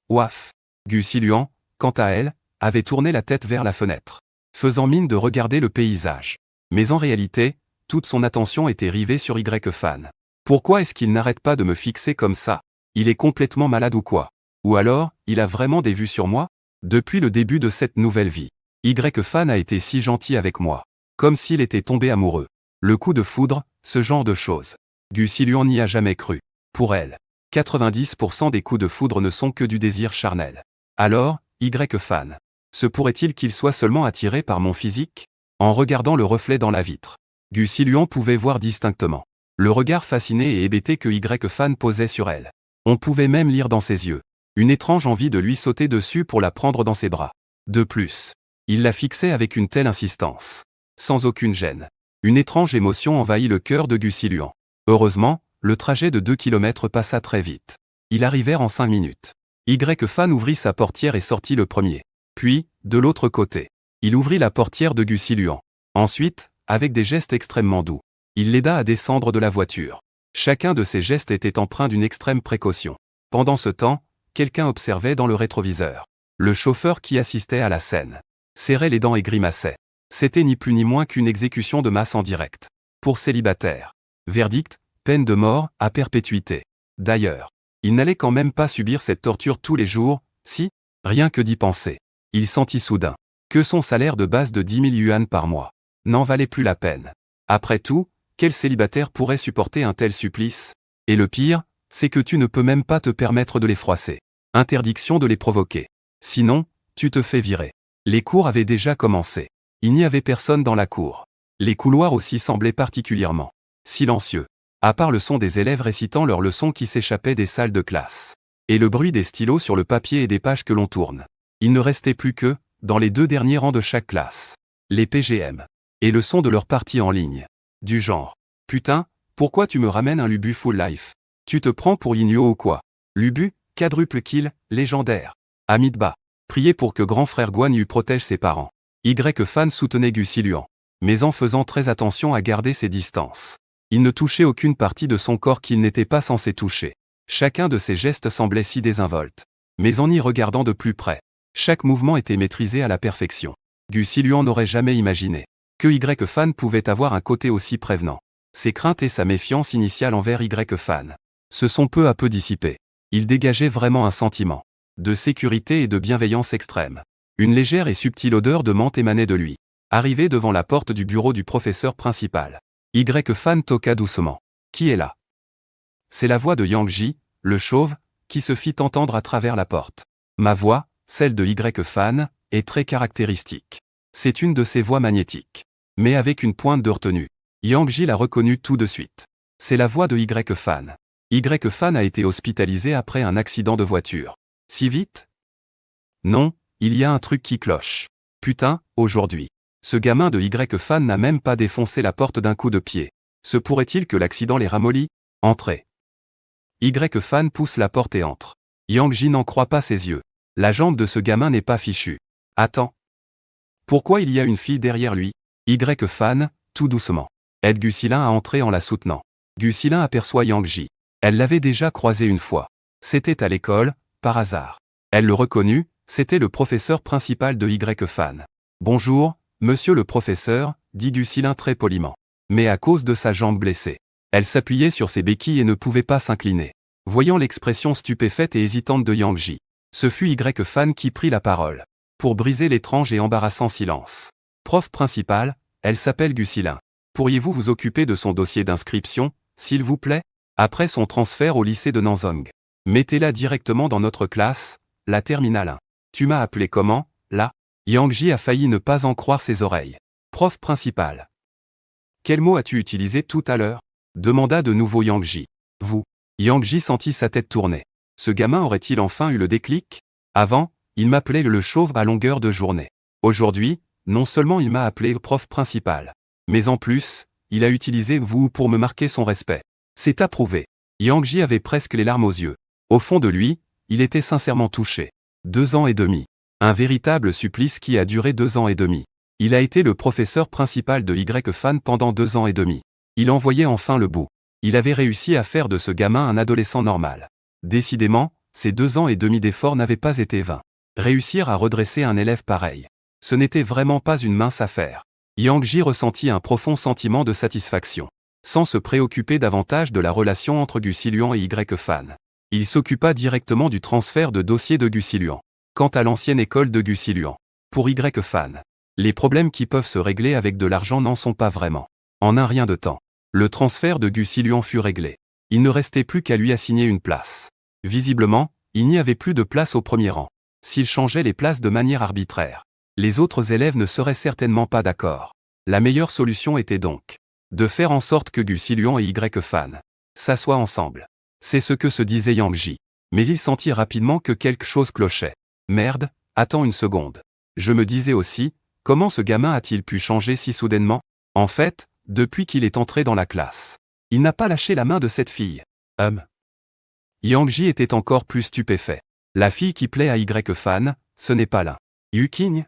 S1: Ouaf. Gu Siluan, quant à elle, avait tourné la tête vers la fenêtre, faisant mine de regarder le paysage. Mais en réalité, toute son attention était rivée sur Y-Fan. Pourquoi est-ce qu'il n'arrête pas de me fixer comme ça? Il est complètement malade ou quoi? Ou alors, il a vraiment des vues sur moi? Depuis le début de cette nouvelle vie, Y-Fan a été si gentil avec moi. Comme s'il était tombé amoureux. Le coup de foudre, ce genre de choses. Gu Siluan n'y a jamais cru. Pour elle, 90% des coups de foudre ne sont que du désir charnel. Alors, Y-Fan, se pourrait-il qu'il soit seulement attiré par mon physique? En regardant le reflet dans la vitre, Gu Siluan pouvait voir distinctement le regard fasciné et hébété que Y-Fan posait sur elle. On pouvait même lire dans ses yeux une étrange envie de lui sauter dessus pour la prendre dans ses bras. De plus, il la fixait avec une telle insistance, sans aucune gêne. Une étrange émotion envahit le cœur de Gu Siluan. Heureusement, le trajet de 2 kilomètres passa très vite. Ils arrivèrent en 5 minutes. Y-Fan ouvrit sa portière et sortit le premier. Puis, de l'autre côté, il ouvrit la portière de Gu Siluan. Ensuite, avec des gestes extrêmement doux, il l'aida à descendre de la voiture. Chacun de ces gestes était empreint d'une extrême précaution. Pendant ce temps, quelqu'un observait dans le rétroviseur. Le chauffeur qui assistait à la scène serrait les dents et grimaçait. C'était ni plus ni moins qu'une exécution de masse en direct. Pour célibataire. Verdict, peine de mort, à perpétuité. D'ailleurs, il n'allait quand même pas subir cette torture tous les jours, si, rien que d'y penser. Il sentit soudain que son salaire de base de 10 000 yuan par mois n'en valait plus la peine. Après tout, quel célibataire pourrait supporter un tel supplice? Et le pire, c'est que tu ne peux même pas te permettre de les froisser. Interdiction de les provoquer. Sinon, tu te fais virer. Les cours avaient déjà commencé. Il n'y avait personne dans la cour. Les couloirs aussi semblaient particulièrement silencieux, à part le son des élèves récitant leurs leçons qui s'échappaient des salles de classe, et le bruit des stylos sur le papier et des pages que l'on tourne. Il ne restait plus que, dans les 2 derniers rangs de chaque classe, les PGM. Et le son de leur partie en ligne. Du genre. Putain, pourquoi tu me ramènes un Lubu full life? Tu te prends pour Yinyo ou quoi? Lubu, quadruple kill, légendaire. Amidba. Priez pour que grand frère Guan Yu protège ses parents. Y-Fan soutenait Gusiluan. Mais en faisant très attention à garder ses distances. Il ne touchait aucune partie de son corps qu'il n'était pas censé toucher. Chacun de ses gestes semblait si désinvolte. Mais en y regardant de plus près, chaque mouvement était maîtrisé à la perfection. Gusiluan n'aurait jamais imaginé que Y-Fan pouvait avoir un côté aussi prévenant. Ses craintes et sa méfiance initiale envers Y-Fan se sont peu à peu dissipées. Il dégageait vraiment un sentiment de sécurité et de bienveillance extrême. Une légère et subtile odeur de menthe émanait de lui. Arrivé devant la porte du bureau du professeur principal, Y-Fan toqua doucement. Qui est là? C'est la voix de Yang Ji, le chauve, qui se fit entendre à travers la porte. Ma voix, celle de Y-Fan, est très caractéristique. C'est une de ces voix magnétiques. Mais avec une pointe de retenue. Yang Ji l'a reconnue tout de suite. C'est la voix de Y-Fan. Y-Fan a été hospitalisé après un accident de voiture. Si vite? Non, il y a un truc qui cloche. Putain, aujourd'hui. Ce gamin de Y-Fan n'a même pas défoncé la porte d'un coup de pied. Se pourrait-il que l'accident l'ait ramolli? Entrez. Y-Fan pousse la porte et entre. Yang Ji n'en croit pas ses yeux. La jambe de ce gamin n'est pas fichue. Attends. Pourquoi il y a une fille derrière lui? Y-Fan, tout doucement, aide Gusilin à entrer en la soutenant. Gusilin aperçoit Yang Ji. Elle l'avait déjà croisé une fois. C'était à l'école, par hasard. Elle le reconnut, c'était le professeur principal de Y-Fan. Bonjour, monsieur le professeur, dit Gusilin très poliment. Mais à cause de sa jambe blessée, elle s'appuyait sur ses béquilles et ne pouvait pas s'incliner. Voyant l'expression stupéfaite et hésitante de Yang Ji, ce fut Y-Fan qui prit la parole. Pour briser l'étrange et embarrassant silence. Prof principal, elle s'appelle Gusilin. Pourriez-vous vous occuper de son dossier d'inscription, s'il vous plaît? Après son transfert au lycée de Nanzong. Mettez-la directement dans notre classe, la terminale 1. Tu m'as appelé comment, là? Yang Ji a failli ne pas en croire ses oreilles. Prof principal. Quel mot as-tu utilisé tout à l'heure? Demanda de nouveau Yang Ji. Vous. Yang Ji sentit sa tête tourner. Ce gamin aurait-il enfin eu le déclic? Avant, il m'appelait le chauve à longueur de journée. Aujourd'hui, non seulement il m'a appelé prof principal, mais en plus, il a utilisé vous pour me marquer son respect. C'est approuvé. Yang Ji avait presque les larmes aux yeux. Au fond de lui, il était sincèrement touché. 2 ans et demi. Un véritable supplice qui a duré 2 ans et demi. Il a été le professeur principal de Y-Fan pendant 2 ans et demi. Il en voyait enfin le bout. Il avait réussi à faire de ce gamin un adolescent normal. Décidément, ces 2 ans et demi d'efforts n'avaient pas été vains. Réussir à redresser un élève pareil. Ce n'était vraiment pas une mince affaire. Yang Ji ressentit un profond sentiment de satisfaction. Sans se préoccuper davantage de la relation entre Gusiluan et Y-Fan. Il s'occupa directement du transfert de dossier de Gusiluan. Quant à l'ancienne école de Gusiluan. Pour Y-Fan. Les problèmes qui peuvent se régler avec de l'argent n'en sont pas vraiment. En un rien de temps. Le transfert de Gusiluan fut réglé. Il ne restait plus qu'à lui assigner une place. Visiblement, il n'y avait plus de place au premier rang. S'il changeait les places de manière arbitraire, les autres élèves ne seraient certainement pas d'accord. La meilleure solution était donc de faire en sorte que Gusiluan et Y-Fan s'assoient ensemble. C'est ce que se disait Yang Ji. Mais il sentit rapidement que quelque chose clochait. Merde, attends une seconde. Je me disais aussi, comment ce gamin a-t-il pu changer si soudainement? En fait, depuis qu'il est entré dans la classe, il n'a pas lâché la main de cette fille. Yang Ji était encore plus stupéfait. La fille qui plaît à Y-Fan, ce n'est pas là. Yuking?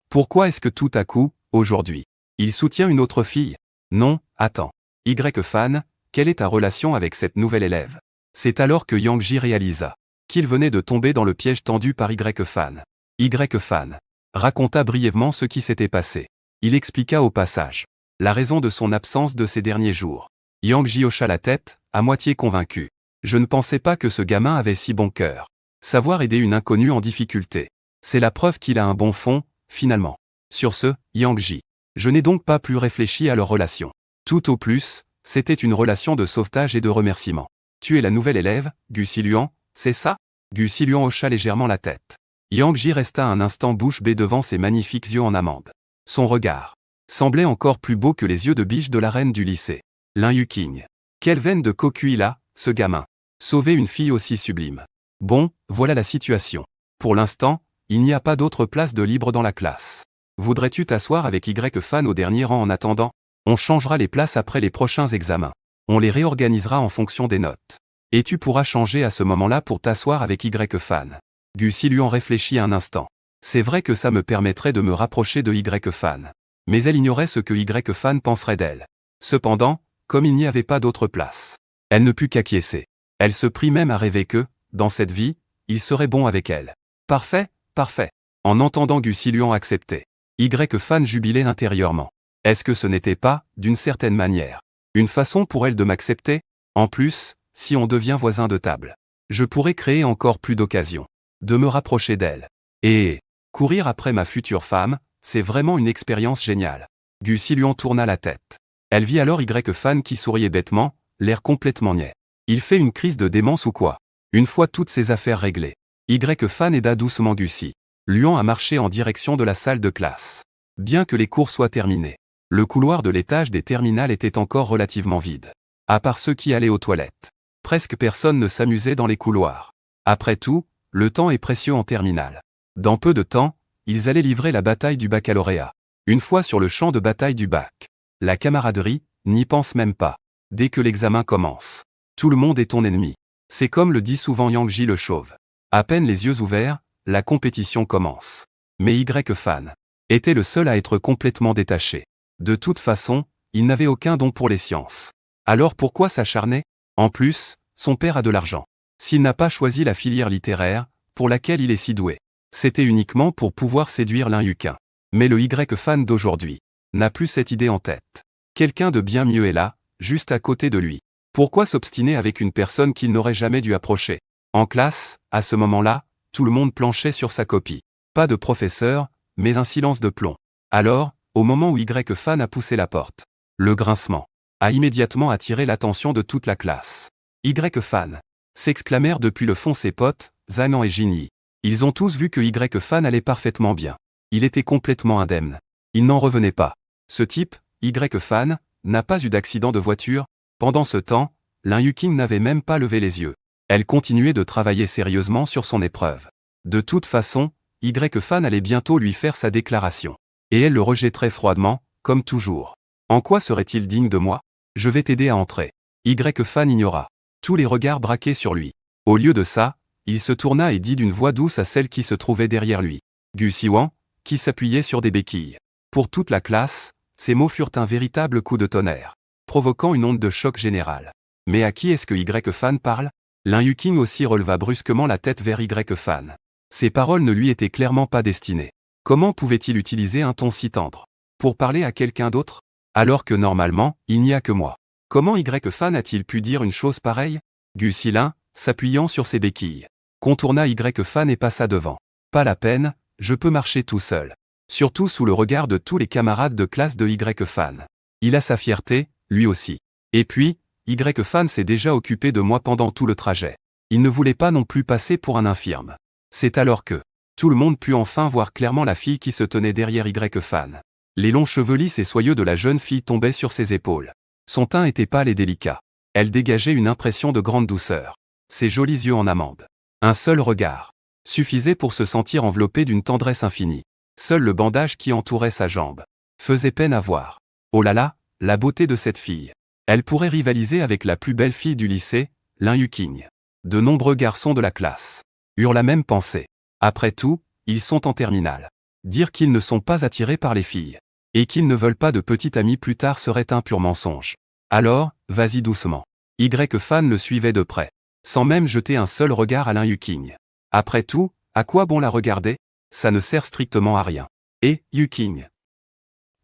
S1: Pourquoi est-ce que tout à coup, aujourd'hui, il soutient une autre fille? Non, attends. Y-Fan, quelle est ta relation avec cette nouvelle élève? C'est alors que Yang Ji réalisa qu'il venait de tomber dans le piège tendu par Y-Fan. Y-Fan raconta brièvement ce qui s'était passé. Il expliqua au passage la raison de son absence de ces derniers jours. Yang Ji hocha la tête, à moitié convaincu. Je ne pensais pas que ce gamin avait si bon cœur. Savoir aider une inconnue en difficulté. C'est la preuve qu'il a un bon fond, finalement. Sur ce, Yang Ji. Je n'ai donc pas plus réfléchi à leur relation. Tout au plus, c'était une relation de sauvetage et de remerciement. Tu es la nouvelle élève, Gusiluan, c'est ça? Gusiluan hocha légèrement la tête. Yang Ji resta un instant bouche bée devant ses magnifiques yeux en amande. Son regard semblait encore plus beau que les yeux de biche de la reine du lycée. Lin Yuking. Quelle veine de cocu il a, ce gamin. Sauver une fille aussi sublime. Bon, voilà la situation. Pour l'instant, il n'y a pas d'autre place de libre dans la classe. Voudrais-tu t'asseoir avec Y fan au dernier rang en attendant? On changera les places après les prochains examens. On les réorganisera en fonction des notes. Et tu pourras changer à ce moment-là pour t'asseoir avec Y fan. Gu Siluan réfléchit un instant. C'est vrai que ça me permettrait de me rapprocher de Y fan. Mais elle ignorait ce que Y fan penserait d'elle. Cependant, comme il n'y avait pas d'autre place, elle ne put qu'acquiescer. Elle se prit même à rêver que, dans cette vie, il serait bon avec elle. Parfait, parfait. En entendant Gu Siluan accepter, Y fan jubilait intérieurement. Est-ce que ce n'était pas, d'une certaine manière, une façon pour elle de m'accepter? En plus, si on devient voisin de table, je pourrais créer encore plus d'occasions de me rapprocher d'elle. Et courir après ma future femme, c'est vraiment une expérience géniale. Gu Siluan tourna la tête. Elle vit alors Y fan qui souriait bêtement, l'air complètement niais. Il fait une crise de démence ou quoi? Une fois toutes ses affaires réglées, Y fan aida doucement Gu Siluan à marcher en direction de la salle de classe. Bien que les cours soient terminés, le couloir de l'étage des terminales était encore relativement vide. À part ceux qui allaient aux toilettes, presque personne ne s'amusait dans les couloirs. Après tout, le temps est précieux en terminale. Dans peu de temps, ils allaient livrer la bataille du baccalauréat. Une fois sur le champ de bataille du bac, la camaraderie n'y pense même pas. Dès que l'examen commence, tout le monde est ton ennemi. C'est comme le dit souvent Yang Ji le chauve. À peine les yeux ouverts, la compétition commence. Mais Y fan était le seul à être complètement détaché. De toute façon, il n'avait aucun don pour les sciences. Alors pourquoi s'acharner? En plus, son père a de l'argent. S'il n'a pas choisi la filière littéraire, pour laquelle il est si doué, c'était uniquement pour pouvoir séduire l'un Yukin. Mais le Y fan d'aujourd'hui n'a plus cette idée en tête. Quelqu'un de bien mieux est là, juste à côté de lui. Pourquoi s'obstiner avec une personne qu'il n'aurait jamais dû approcher? En classe, à ce moment-là, tout le monde planchait sur sa copie. Pas de professeur, mais un silence de plomb. Alors, au moment où Y fan a poussé la porte, le grincement a immédiatement attiré l'attention de toute la classe. Y fan s'exclamèrent depuis le fond ses potes, Zanan et Jinyi. Ils ont tous vu que Y fan allait parfaitement bien. Il était complètement indemne. Il n'en revenait pas. Ce type, Y fan, n'a pas eu d'accident de voiture. Pendant ce temps, Lin Yuqing n'avait même pas levé les yeux. Elle continuait de travailler sérieusement sur son épreuve. De toute façon, Y fan allait bientôt lui faire sa déclaration. Et elle le rejetterait froidement, comme toujours. En quoi serait-il digne de moi? Je vais t'aider à entrer. Y fan ignora tous les regards braqués sur lui. Au lieu de ça, il se tourna et dit d'une voix douce à celle qui se trouvait derrière lui. Gu Siluan, qui s'appuyait sur des béquilles. Pour toute la classe, ces mots furent un véritable coup de tonnerre, provoquant une onde de choc général. Mais à qui est-ce que Y fan parle? Lin Yuqing aussi releva brusquement la tête vers Y fan. Ces paroles ne lui étaient clairement pas destinées. Comment pouvait-il utiliser un ton si tendre pour parler à quelqu'un d'autre? Alors que normalement, il n'y a que moi. Comment Y fan a-t-il pu dire une chose pareille? Gu Siluan, s'appuyant sur ses béquilles, contourna Y fan et passa devant. Pas la peine, je peux marcher tout seul. Surtout sous le regard de tous les camarades de classe de Y fan. Il a sa fierté, lui aussi. Et puis, Y fan s'est déjà occupé de moi pendant tout le trajet. Il ne voulait pas non plus passer pour un infirme. C'est alors que tout le monde put enfin voir clairement la fille qui se tenait derrière Y fan. Les longs cheveux lisses et soyeux de la jeune fille tombaient sur ses épaules. Son teint était pâle et délicat. Elle dégageait une impression de grande douceur. Ses jolis yeux en amande. Un seul regard suffisait pour se sentir enveloppé d'une tendresse infinie. Seul le bandage qui entourait sa jambe faisait peine à voir. Oh là là, la beauté de cette fille. Elle pourrait rivaliser avec la plus belle fille du lycée, Lin Yuqing. De nombreux garçons de la classe eurent la même pensée. Après tout, ils sont en terminale. Dire qu'ils ne sont pas attirés par les filles et qu'ils ne veulent pas de petite amie plus tard serait un pur mensonge. Alors, vas-y doucement. Y fan le suivait de près, sans même jeter un seul regard à Lin Yuqing. Après tout, à quoi bon la regarder? Ça ne sert strictement à rien. Et, Yuqing.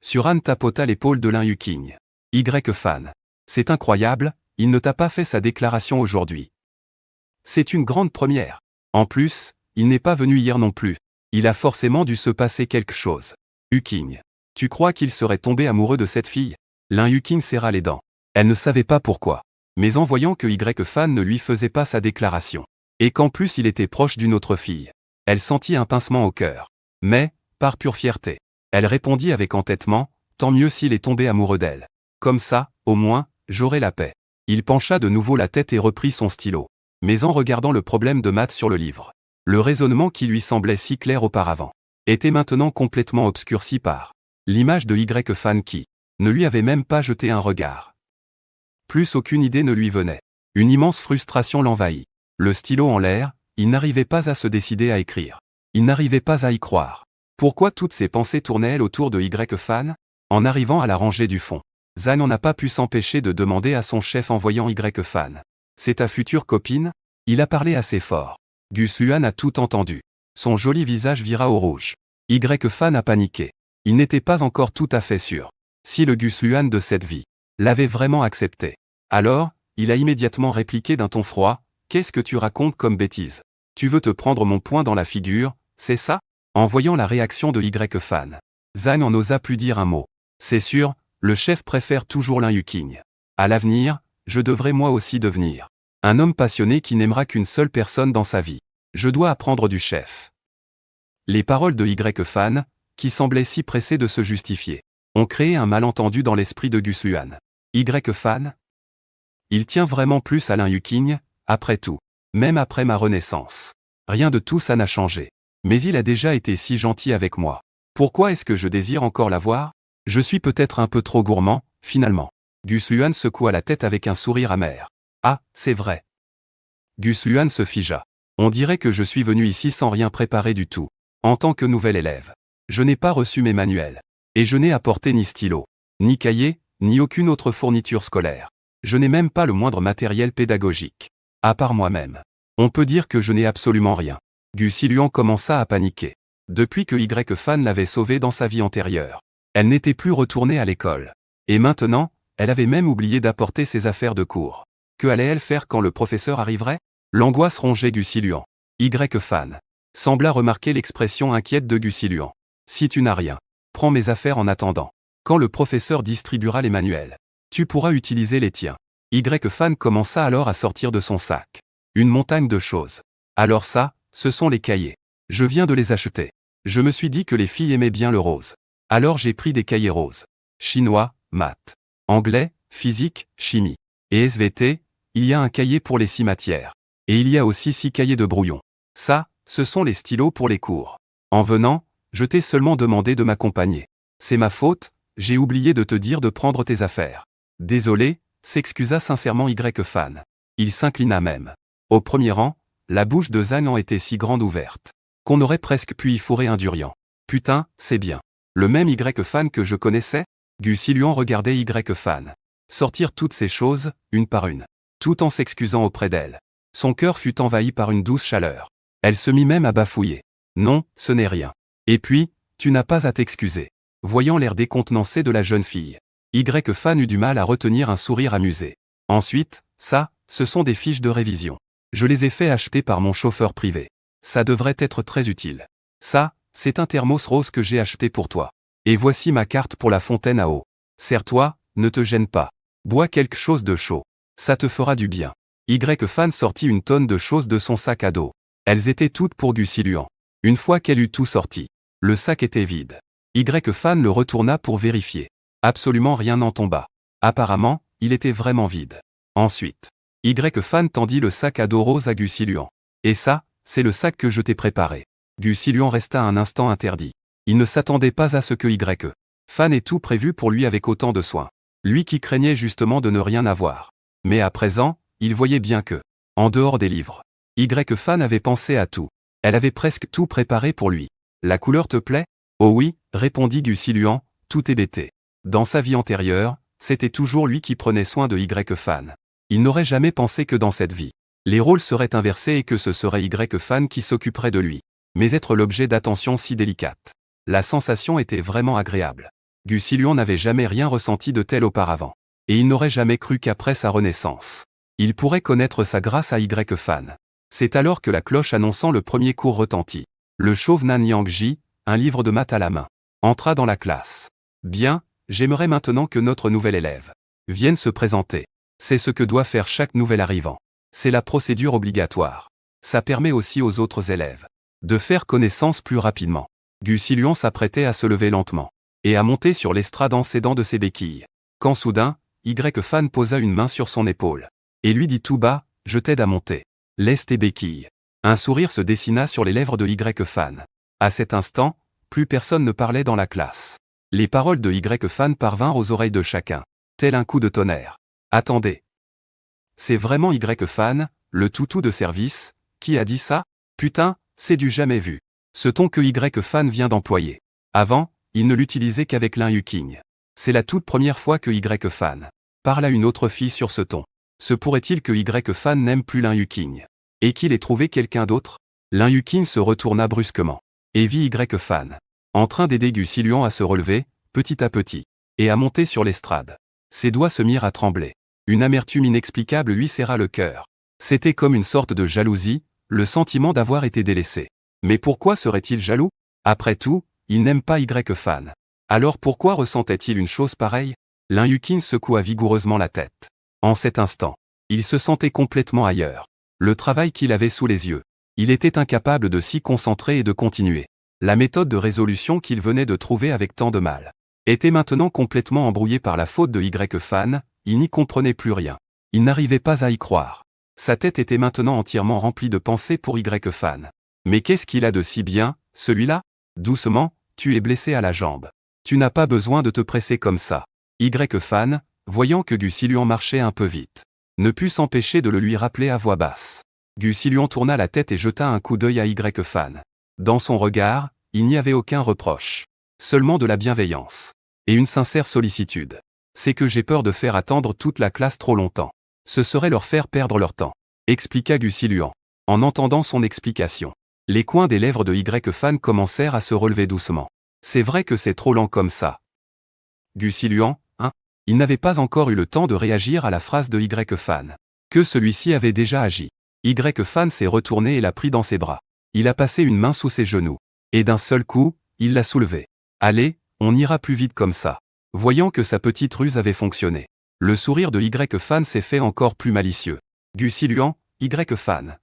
S1: Suran tapota l'épaule de Lin Yuqing. Y fan. C'est incroyable, il ne t'a pas fait sa déclaration aujourd'hui. C'est une grande première. En plus, il n'est pas venu hier non plus. Il a forcément dû se passer quelque chose. Yuqing. Tu crois qu'il serait tombé amoureux de cette fille? Lin Yuqing serra les dents. Elle ne savait pas pourquoi. Mais en voyant que Y fan ne lui faisait pas sa déclaration, et qu'en plus il était proche d'une autre fille, elle sentit un pincement au cœur. Mais, par pure fierté, elle répondit avec entêtement, tant mieux s'il est tombé amoureux d'elle. Comme ça, au moins, j'aurai la paix. Il pencha de nouveau la tête et reprit son stylo, mais en regardant le problème de maths sur le livre. Le raisonnement qui lui semblait si clair auparavant était maintenant complètement obscurci par l'image de Y-Fan qui ne lui avait même pas jeté un regard. Plus aucune idée ne lui venait. Une immense frustration l'envahit. Le stylo en l'air, il n'arrivait pas à se décider à écrire. Il n'arrivait pas à y croire. Pourquoi toutes ces pensées tournaient-elles autour de Y-Fan? En arrivant à la rangée du fond, Zan n'en a pas pu s'empêcher de demander à son chef en voyant Y-Fan. C'est ta future copine? Il a parlé assez fort. Gus Luan a tout entendu. Son joli visage vira au rouge. Y-Fan a paniqué. Il n'était pas encore tout à fait sûr si le Gus Luan de cette vie l'avait vraiment accepté. Alors, il a immédiatement répliqué d'un ton froid, « Qu'est-ce que tu racontes comme bêtise? Tu veux te prendre mon poing dans la figure, c'est ça ?» En voyant la réaction de Y-Fan, Zan en osa plus dire un mot. C'est sûr, le chef préfère toujours l'un Yuking. À l'avenir, je devrais moi aussi devenir un homme passionné qui n'aimera qu'une seule personne dans sa vie. Je dois apprendre du chef. Les paroles de Y-Fan, qui semblait si pressé de se justifier, ont créé un malentendu dans l'esprit de Gus Luan. Y-Fan? Il tient vraiment plus à l'un Yuking, après tout. Même après ma renaissance. Rien de tout ça n'a changé. Mais il a déjà été si gentil avec moi. Pourquoi est-ce que je désire encore la voir? Je suis peut-être un peu trop gourmand, finalement. Gus Luan secoua la tête avec un sourire amer. Ah, c'est vrai. Gus Luan se figea. On dirait que je suis venu ici sans rien préparer du tout. En tant que nouvel élève. Je n'ai pas reçu mes manuels. Et je n'ai apporté ni stylo, ni cahier, ni aucune autre fourniture scolaire. Je n'ai même pas le moindre matériel pédagogique. À part moi-même. On peut dire que je n'ai absolument rien. Gus Luan commença à paniquer. Depuis que Y-Fan l'avait sauvée dans sa vie antérieure. Elle n'était plus retournée à l'école. Et maintenant, elle avait même oublié d'apporter ses affaires de cours. Que allait-elle faire quand le professeur arriverait? L'angoisse rongeait Gus Luan. Y-Fan sembla remarquer l'expression inquiète de Gus Luan. Si tu n'as rien, prends mes affaires en attendant. Quand le professeur distribuera les manuels, tu pourras utiliser les tiens. Y-Fan commença alors à sortir de son sac une montagne de choses. Alors ça, ce sont les cahiers. Je viens de les acheter. Je me suis dit que les filles aimaient bien le rose. Alors j'ai pris des cahiers roses. Chinois, maths, anglais, physique, chimie. Et SVT, il y a un cahier pour les 6 matières. Et il y a aussi 6 cahiers de brouillon. Ça, ce sont les stylos pour les cours. En venant, je t'ai seulement demandé de m'accompagner. C'est ma faute, j'ai oublié de te dire de prendre tes affaires. Désolé, s'excusa sincèrement Y-Fan. Il s'inclina même. Au premier rang, la bouche de Zan en était si grande ouverte qu'on aurait presque pu y fourrer un durian. Putain, c'est bien. Le même Y-Fan que je connaissais? Gus Luan regardait Y-Fan sortir toutes ces choses, une par une, tout en s'excusant auprès d'elle. Son cœur fut envahi par une douce chaleur. Elle se mit même à bafouiller. Non, ce n'est rien. Et puis, tu n'as pas à t'excuser. Voyant l'air décontenancé de la jeune fille, Y-Fan eut du mal à retenir un sourire amusé. Ensuite, ça, ce sont des fiches de révision. Je les ai fait acheter par mon chauffeur privé. Ça devrait être très utile. Ça, c'est un thermos rose que j'ai acheté pour toi. Et voici ma carte pour la fontaine à eau. Serre-toi, ne te gêne pas. Bois quelque chose de chaud. Ça te fera du bien. Y-Fan sortit une tonne de choses de son sac à dos. Elles étaient toutes pour Gus Luan. Une fois qu'elle eut tout sorti, le sac était vide. Y-Fan le retourna pour vérifier. Absolument rien n'en tomba. Apparemment, il était vraiment vide. Ensuite, Y-Fan tendit le sac à dos rose à Gus Luan. Et ça, c'est le sac que je t'ai préparé. Gus Luan resta un instant interdit. Il ne s'attendait pas à ce que Y-Fan ait tout prévu pour lui avec autant de soin. Lui qui craignait justement de ne rien avoir. Mais à présent, il voyait bien que, en dehors des livres, Y-Fan avait pensé à tout. Elle avait presque tout préparé pour lui. La couleur te plaît? Oh oui, répondit Gus Luan, tout hébété. Dans sa vie antérieure, c'était toujours lui qui prenait soin de Y-Fan. Il n'aurait jamais pensé que dans cette vie, les rôles seraient inversés et que ce serait Y-Fan qui s'occuperait de lui. Mais être l'objet d'attention si délicate. La sensation était vraiment agréable. Gus Luan n'avait jamais rien ressenti de tel auparavant. Et il n'aurait jamais cru qu'après sa renaissance, il pourrait connaître ça grâce à Y-Fan. C'est alors que la cloche annonçant le premier cours retentit. Le chauve Nan Yang-ji, un livre de maths à la main, entra dans la classe. Bien, j'aimerais maintenant que notre nouvel élève vienne se présenter. C'est ce que doit faire chaque nouvel arrivant. C'est la procédure obligatoire. Ça permet aussi aux autres élèves de faire connaissance plus rapidement. Gus Luan s'apprêtait à se lever lentement et à monter sur l'estrade en s'aidant de ses béquilles. Quand soudain, Y-Fan posa une main sur son épaule et lui dit tout bas, je t'aide à monter. Laisse tes béquilles. Un sourire se dessina sur les lèvres de Y-Fan. À cet instant, plus personne ne parlait dans la classe. Les paroles de Y-Fan parvinrent aux oreilles de chacun. Tel un coup de tonnerre. Attendez. C'est vraiment Y-Fan, le toutou de service, qui a dit ça? Putain, c'est du jamais vu. Ce ton que Y-Fan vient d'employer. Avant, il ne l'utilisait qu'avec Lin Yuqing. C'est la toute première fois que Y-Fan parle à une autre fille sur ce ton. Se pourrait-il que Y-Fan n'aime plus Lin Yuqing et qu'il ait trouvé quelqu'un d'autre? Lin Yuqing se retourna brusquement et vit Y-Fan en train d'aider Gu Siluan à se relever, petit à petit, et à monter sur l'estrade. Ses doigts se mirent à trembler. Une amertume inexplicable lui serra le cœur. C'était comme une sorte de jalousie, le sentiment d'avoir été délaissé. Mais pourquoi serait-il jaloux? Après tout, il n'aime pas Y-Fan. Alors pourquoi ressentait-il une chose pareille? Lin Yuqing secoua vigoureusement la tête. En cet instant, il se sentait complètement ailleurs. Le travail qu'il avait sous les yeux. Il était incapable de s'y concentrer et de continuer. La méthode de résolution qu'il venait de trouver avec tant de mal était maintenant complètement embrouillée par la faute de Y-Fan, il n'y comprenait plus rien. Il n'arrivait pas à y croire. Sa tête était maintenant entièrement remplie de pensées pour Y-Fan. Mais qu'est-ce qu'il a de si bien, celui-là? Doucement, tu es blessé à la jambe. Tu n'as pas besoin de te presser comme ça. Y-Fan, voyant que Gu Siluan marchait un peu vite, ne put s'empêcher de le lui rappeler à voix basse. Gu Siluan tourna la tête et jeta un coup d'œil à Y-Fan. Dans son regard, il n'y avait aucun reproche. Seulement de la bienveillance. Et une sincère sollicitude. C'est que j'ai peur de faire attendre toute la classe trop longtemps. Ce serait leur faire perdre leur temps, expliqua Gu Siluan. En entendant son explication, les coins des lèvres de Y-Fan commencèrent à se relever doucement. C'est vrai que c'est trop lent comme ça. Gu Siluan, hein? Il n'avait pas encore eu le temps de réagir à la phrase de Y-Fan. Que celui-ci avait déjà agi. Y-Fan s'est retourné et l'a pris dans ses bras. Il a passé une main sous ses genoux. Et d'un seul coup, il l'a soulevé. Allez, on ira plus vite comme ça. Voyant que sa petite ruse avait fonctionné. Le sourire de Y-Fan s'est fait encore plus malicieux. Gu Siluan, Y-Fan.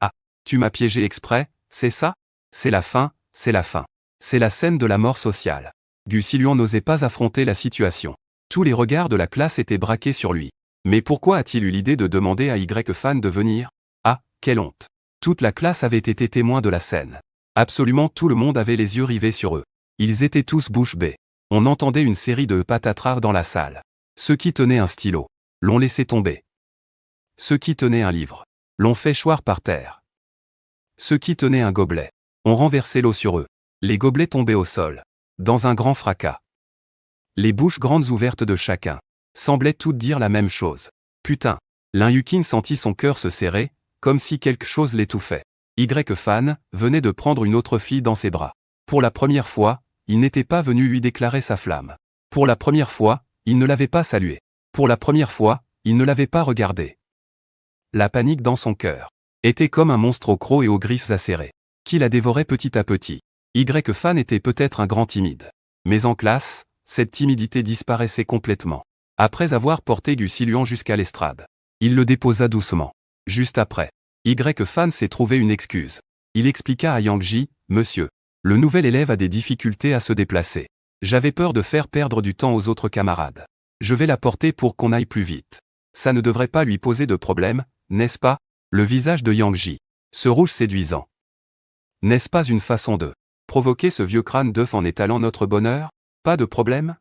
S1: Ah, tu m'as piégé exprès, c'est ça? C'est la fin, c'est la fin. C'est la scène de la mort sociale. Gu Siluan n'osait pas affronter la situation. Tous les regards de la classe étaient braqués sur lui. Mais pourquoi a-t-il eu l'idée de demander à Y-Fan de venir? Ah, quelle honte. Toute la classe avait été témoin de la scène. Absolument tout le monde avait les yeux rivés sur eux. Ils étaient tous bouche bée. On entendait une série de patatracs dans la salle. Ceux qui tenaient un stylo l'ont laissé tomber. Ceux qui tenaient un livre l'ont fait choir par terre. Ceux qui tenaient un gobelet ont renversé l'eau sur eux. Les gobelets tombaient au sol, dans un grand fracas. Les bouches grandes ouvertes de chacun semblaient toutes dire la même chose. Putain. Lin Yuqing sentit son cœur se serrer, comme si quelque chose l'étouffait. Y-Fan venait de prendre une autre fille dans ses bras. Pour la première fois, il n'était pas venu lui déclarer sa flamme. Pour la première fois, il ne l'avait pas salué. Pour la première fois, il ne l'avait pas regardé. La panique dans son cœur était comme un monstre aux crocs et aux griffes acérées, qui la dévorait petit à petit. Y-Fan était peut-être un grand timide. Mais en classe, cette timidité disparaissait complètement. Après avoir porté Gu Siluan jusqu'à l'estrade, il le déposa doucement. Juste après, Y-Fan s'est trouvé une excuse. Il expliqua à Yang Ji, « Monsieur, le nouvel élève a des difficultés à se déplacer. J'avais peur de faire perdre du temps aux autres camarades. Je vais la porter pour qu'on aille plus vite. Ça ne devrait pas lui poser de problème, n'est-ce pas ?» Le visage de Yang Ji se rouge séduisant. N'est-ce pas une façon de provoquer ce vieux crâne d'œuf en étalant notre bonheur? Pas de problème?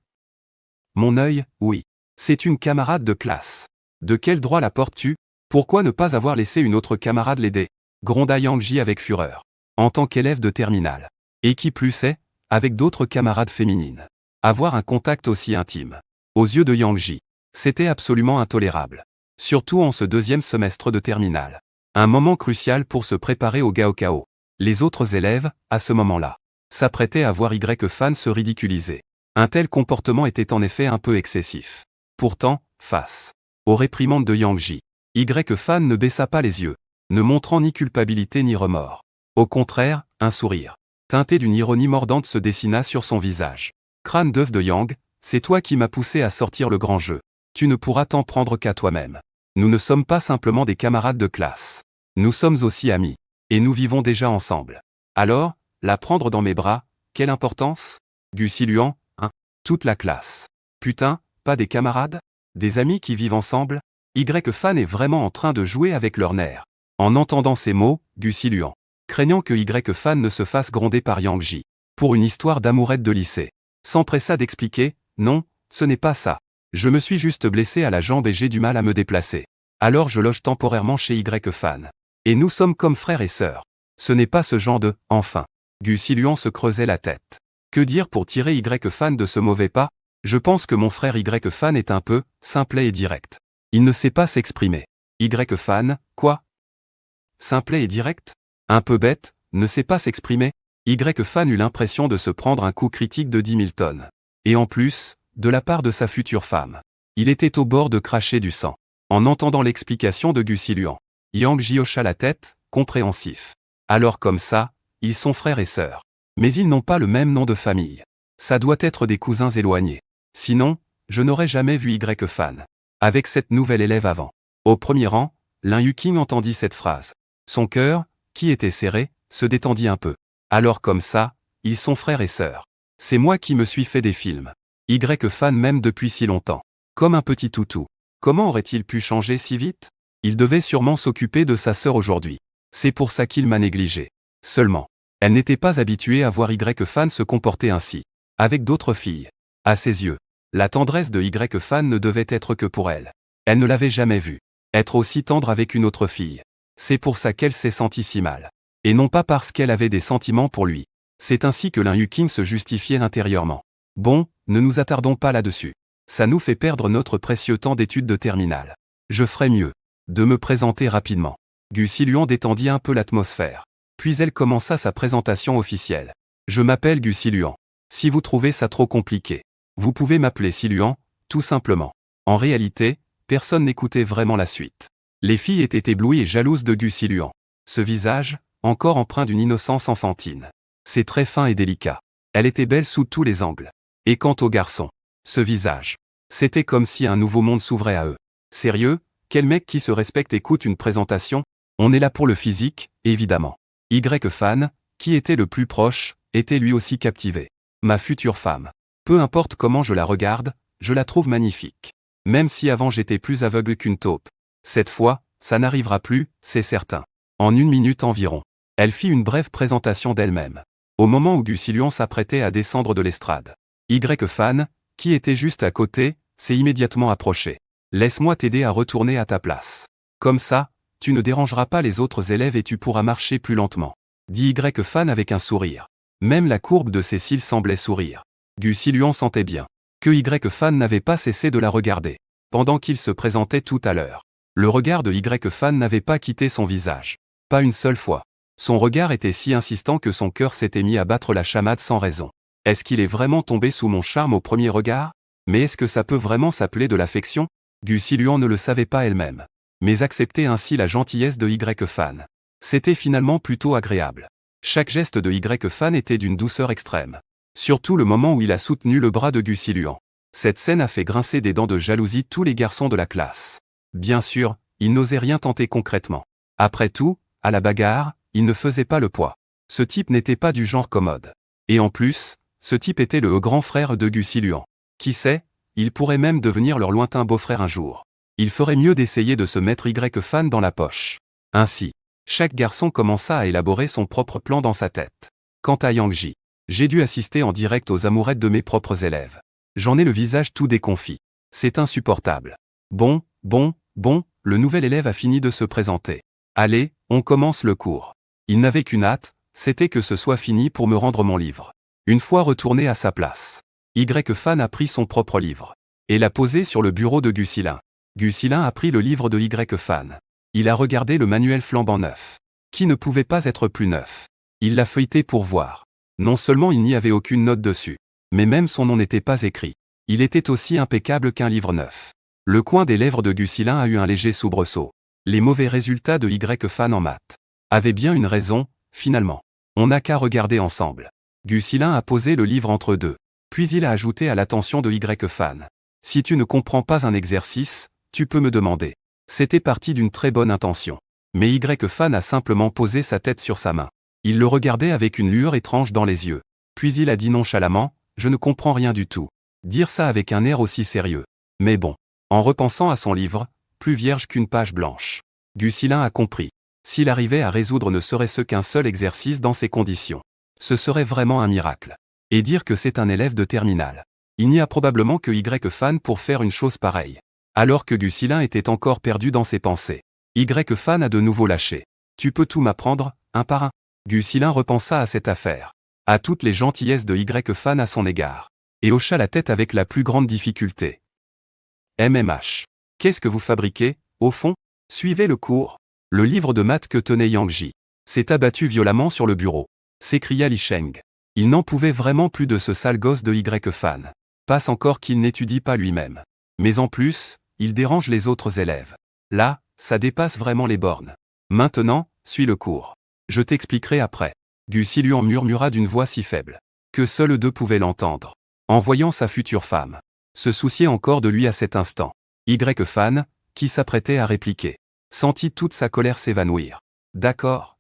S1: Mon œil, oui. C'est une camarade de classe. De quel droit la portes-tu? Pourquoi ne pas avoir laissé une autre camarade l'aider? Gronda Yang Ji avec fureur. En tant qu'élève de terminale. Et qui plus est, avec d'autres camarades féminines. Avoir un contact aussi intime. Aux yeux de Yang Ji, c'était absolument intolérable. Surtout en ce deuxième semestre de terminale. Un moment crucial pour se préparer au Gaokao. Les autres élèves, à ce moment-là, s'apprêtaient à voir Y-Fan se ridiculiser. Un tel comportement était en effet un peu excessif. Pourtant, face aux réprimandes de Yang Ji, Y-Fan ne baissa pas les yeux, ne montrant ni culpabilité ni remords. Au contraire, un sourire, teinté d'une ironie mordante se dessina sur son visage. Crâne d'œuf de Yang, c'est toi qui m'as poussé à sortir le grand jeu. Tu ne pourras t'en prendre qu'à toi-même. Nous ne sommes pas simplement des camarades de classe. Nous sommes aussi amis. Et nous vivons déjà ensemble. Alors, la prendre dans mes bras, quelle importance? Gu Siluan, hein? Toute la classe. Putain, pas des camarades? Des amis qui vivent ensemble? Y-Fan est vraiment en train de jouer avec leurs nerfs. En entendant ces mots, Gus Luan, craignant que Y-Fan ne se fasse gronder par Yang Ji, pour une histoire d'amourette de lycée, s'empressa d'expliquer, non, ce n'est pas ça. Je me suis juste blessé à la jambe et j'ai du mal à me déplacer. Alors je loge temporairement chez Y-Fan. Et nous sommes comme frères et sœurs. Ce n'est pas ce genre de « enfin ». Gus Luan se creusait la tête. Que dire pour tirer Y-Fan de ce mauvais pas? Je pense que mon frère Y-Fan est un peu simplet et direct. Il ne sait pas s'exprimer. Y-Fan, quoi? Simplet et direct? Un peu bête, ne sait pas s'exprimer? Y-Fan eut l'impression de se prendre un coup critique de 10 000 tonnes. Et en plus, de la part de sa future femme. Il était au bord de cracher du sang. En entendant l'explication de Gus Luan, Yang Ji hocha la tête, compréhensif. Alors comme ça, ils sont frères et sœurs. Mais ils n'ont pas le même nom de famille. Ça doit être des cousins éloignés. Sinon, je n'aurais jamais vu Y-Fan avec cette nouvelle élève avant. Au premier rang, Lin Yuqing entendit cette phrase. Son cœur, qui était serré, se détendit un peu. Alors comme ça, ils sont frères et sœurs. C'est moi qui me suis fait des films. Y-Fan m'aime depuis si longtemps. Comme un petit toutou. Comment aurait-il pu changer si vite? Il devait sûrement s'occuper de sa sœur aujourd'hui. C'est pour ça qu'il m'a négligé. Seulement, elle n'était pas habituée à voir Y-Fan se comporter ainsi. Avec d'autres filles. À ses yeux, la tendresse de Y-Fan ne devait être que pour elle. Elle ne l'avait jamais vu être aussi tendre avec une autre fille. C'est pour ça qu'elle s'est sentie si mal. Et non pas parce qu'elle avait des sentiments pour lui. C'est ainsi que Lin Yuqing se justifiait intérieurement. Bon, ne nous attardons pas là-dessus. Ça nous fait perdre notre précieux temps d'études de terminale. Je ferais mieux de me présenter rapidement. Gus Luan détendit un peu l'atmosphère. Puis elle commença sa présentation officielle. Je m'appelle Gus Luan. Si vous trouvez ça trop compliqué, vous pouvez m'appeler Siluan, tout simplement. En réalité, personne n'écoutait vraiment la suite. Les filles étaient éblouies et jalouses de Gus Luan. Ce visage, encore empreint d'une innocence enfantine. C'est très fin et délicat. Elle était belle sous tous les angles. Et quant aux garçons, ce visage, c'était comme si un nouveau monde s'ouvrait à eux. Sérieux, quel mec qui se respecte écoute une présentation? On est là pour le physique, évidemment. Y-Fan, qui était le plus proche, était lui aussi captivé. Ma future femme. Peu importe comment je la regarde, je la trouve magnifique. Même si avant j'étais plus aveugle qu'une taupe. Cette fois, ça n'arrivera plus, c'est certain. En 1 minute environ, elle fit une brève présentation d'elle-même. Au moment où Gus Luan s'apprêtait à descendre de l'estrade, Y-Fan, qui était juste à côté, s'est immédiatement approché. Laisse-moi t'aider à retourner à ta place. Comme ça, tu ne dérangeras pas les autres élèves et tu pourras marcher plus lentement. Dit Y-Fan avec un sourire. Même la courbe de ses cils semblait sourire. Gus Luan sentait bien que Y-Fan n'avait pas cessé de la regarder pendant qu'il se présentait tout à l'heure. Le regard de Y-Fan n'avait pas quitté son visage. Pas une seule fois. Son regard était si insistant que son cœur s'était mis à battre la chamade sans raison. Est-ce qu'il est vraiment tombé sous mon charme au premier regard? Mais est-ce que ça peut vraiment s'appeler de l'affection? Gus Luan ne le savait pas elle-même. Mais accepter ainsi la gentillesse de Y-Fan. C'était finalement plutôt agréable. Chaque geste de Y-Fan était d'une douceur extrême. Surtout le moment où il a soutenu le bras de Gus Luan. Cette scène a fait grincer des dents de jalousie tous les garçons de la classe. Bien sûr, il n'osait rien tenter concrètement. Après tout, à la bagarre, il ne faisait pas le poids. Ce type n'était pas du genre commode. Et en plus, ce type était le grand frère de Gus Luan. Qui sait, il pourrait même devenir leur lointain beau-frère un jour. Il ferait mieux d'essayer de se mettre Y-Fan dans la poche. Ainsi, chaque garçon commença à élaborer son propre plan dans sa tête. Quant à Yang Ji, j'ai dû assister en direct aux amourettes de mes propres élèves. J'en ai le visage tout déconfit. C'est insupportable. Bon, le nouvel élève a fini de se présenter. Allez, on commence le cours. Il n'avait qu'une hâte, c'était que ce soit fini pour me rendre mon livre. Une fois retourné à sa place, Y-Fan a pris son propre livre et l'a posé sur le bureau de Gus Luan. Gus Luan a pris le livre de Y-Fan. Il a regardé le manuel flambant neuf, qui ne pouvait pas être plus neuf. Il l'a feuilleté pour voir. Non seulement il n'y avait aucune note dessus, mais même son nom n'était pas écrit. Il était aussi impeccable qu'un livre neuf. Le coin des lèvres de Gus Luan a eu un léger soubresaut. Les mauvais résultats de Y-Fan en maths avaient bien une raison, finalement. On n'a qu'à regarder ensemble. Gus Luan a posé le livre entre deux, puis il a ajouté à l'attention de Y-Fan. Si tu ne comprends pas un exercice, tu peux me demander. C'était parti d'une très bonne intention. Mais Y-Fan a simplement posé sa tête sur sa main. Il le regardait avec une lueur étrange dans les yeux. Puis il a dit nonchalamment, je ne comprends rien du tout. Dire ça avec un air aussi sérieux. Mais bon. En repensant à son livre, plus vierge qu'une page blanche. Gus Luan a compris S'il arrivait à résoudre ne serait-ce qu'un seul exercice dans ces conditions, ce serait vraiment un miracle. Et dire que c'est un élève de terminale. Il n'y a probablement que Y-Fan pour faire une chose pareille. Alors que Gussilin était encore perdu dans ses pensées. Y-Fan a de nouveau lâché. Tu peux tout m'apprendre, un par un. Gussilin repensa à cette affaire. À toutes les gentillesses de Y-Fan à son égard. Et hocha la tête avec la plus grande difficulté. MMH. Qu'est-ce que vous fabriquez, au fond? Suivez le cours. Le livre de maths que tenait Yang Ji s'est abattu violemment sur le bureau. S'écria Li Sheng. Il n'en pouvait vraiment plus de ce sale gosse de Y-Fan. Passe encore qu'il n'étudie pas lui-même. Mais en plus, il dérange les autres élèves. Là, ça dépasse vraiment les bornes. Maintenant, suis le cours. Je t'expliquerai après. Gussilin murmura d'une voix si faible que seuls deux pouvaient l'entendre. En voyant sa future femme se soucier encore de lui à cet instant. Y-Fan, qui s'apprêtait à répliquer, sentit toute sa colère s'évanouir. D'accord.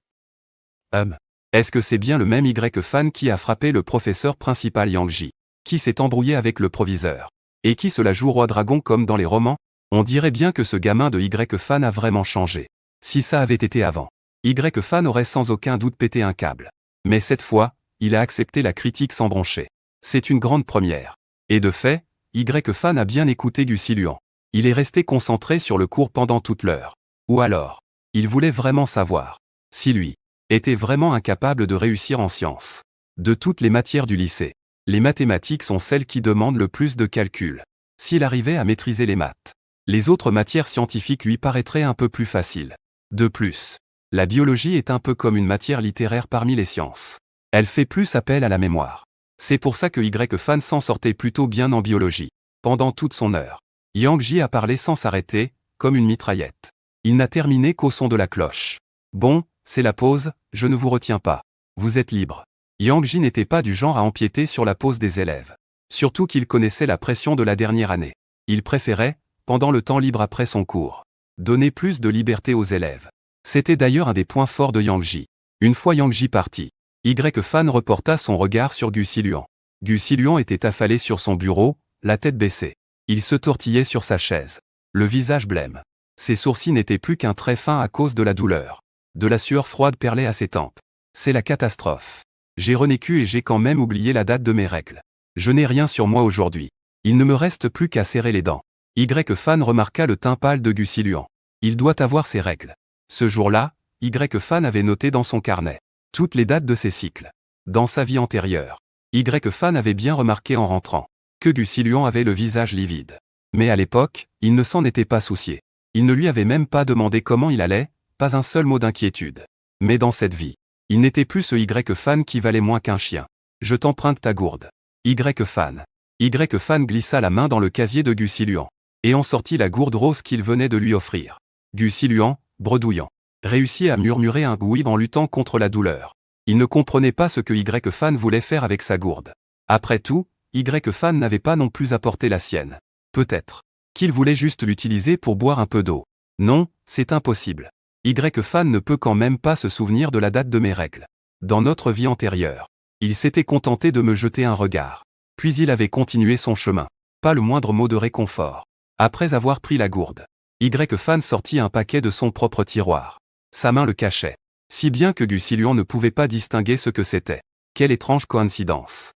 S1: Est-ce que c'est bien le même Y-Fan qui a frappé le professeur principal Yang Ji, qui s'est embrouillé avec le proviseur, et qui se la joue roi dragon comme dans les romans? On dirait bien que ce gamin de Y-Fan a vraiment changé. Si ça avait été avant, Y-Fan aurait sans aucun doute pété un câble. Mais cette fois, il a accepté la critique sans broncher. C'est une grande première. Et de fait, Y-Fan a bien écouté Gussilin. Il est resté concentré sur le cours pendant toute l'heure. Ou alors, il voulait vraiment savoir si lui était vraiment incapable de réussir en sciences. De toutes les matières du lycée, les mathématiques sont celles qui demandent le plus de calcul. S'il arrivait à maîtriser les maths, les autres matières scientifiques lui paraîtraient un peu plus faciles. De plus, la biologie est un peu comme une matière littéraire parmi les sciences. Elle fait plus appel à la mémoire. C'est pour ça que Y-Fan s'en sortait plutôt bien en biologie. Pendant toute son heure, Yang Ji a parlé sans s'arrêter, comme une mitraillette. Il n'a terminé qu'au son de la cloche. Bon, c'est la pause, je ne vous retiens pas. Vous êtes libre. Yang Ji n'était pas du genre à empiéter sur la pause des élèves. Surtout qu'il connaissait la pression de la dernière année. Il préférait, pendant le temps libre après son cours, donner plus de liberté aux élèves. C'était d'ailleurs un des points forts de Yang Ji. Une fois Yang Ji parti, Y-Fan reporta son regard sur Gussilin. Gussilin était affalé sur son bureau, la tête baissée. Il se tortillait sur sa chaise, le visage blême. Ses sourcils n'étaient plus qu'un trait fin à cause de la douleur. De la sueur froide perlait à ses tempes. C'est la catastrophe. J'ai renécu et j'ai quand même oublié la date de mes règles. Je n'ai rien sur moi aujourd'hui. Il ne me reste plus qu'à serrer les dents. Y-Fan remarqua le teint pâle de Gussilin. Il doit avoir ses règles. Ce jour-là, Y-Fan avait noté dans son carnet toutes les dates de ses cycles. Dans sa vie antérieure, Y-Fan avait bien remarqué en rentrant que Gussilin avait le visage livide. Mais à l'époque, il ne s'en était pas soucié. Il ne lui avait même pas demandé comment il allait, pas un seul mot d'inquiétude. Mais dans cette vie, il n'était plus ce Y-Fan qui valait moins qu'un chien. Je t'emprunte ta gourde. Y-Fan. Y-Fan glissa la main dans le casier de Gussilin et en sortit la gourde rose qu'il venait de lui offrir. Gussilin, bredouillant, réussit à murmurer un oui en luttant contre la douleur. Il ne comprenait pas ce que Y-Fan voulait faire avec sa gourde. Après tout, Y-Fan n'avait pas non plus apporté la sienne. Peut-être qu'il voulait juste l'utiliser pour boire un peu d'eau. Non, c'est impossible. Y-Fan ne peut quand même pas se souvenir de la date de mes règles. Dans notre vie antérieure, il s'était contenté de me jeter un regard. Puis il avait continué son chemin. Pas le moindre mot de réconfort. Après avoir pris la gourde, Y-Fan sortit un paquet de son propre tiroir. Sa main le cachait. Si bien que Gussilin ne pouvait pas distinguer ce que c'était. Quelle étrange coïncidence.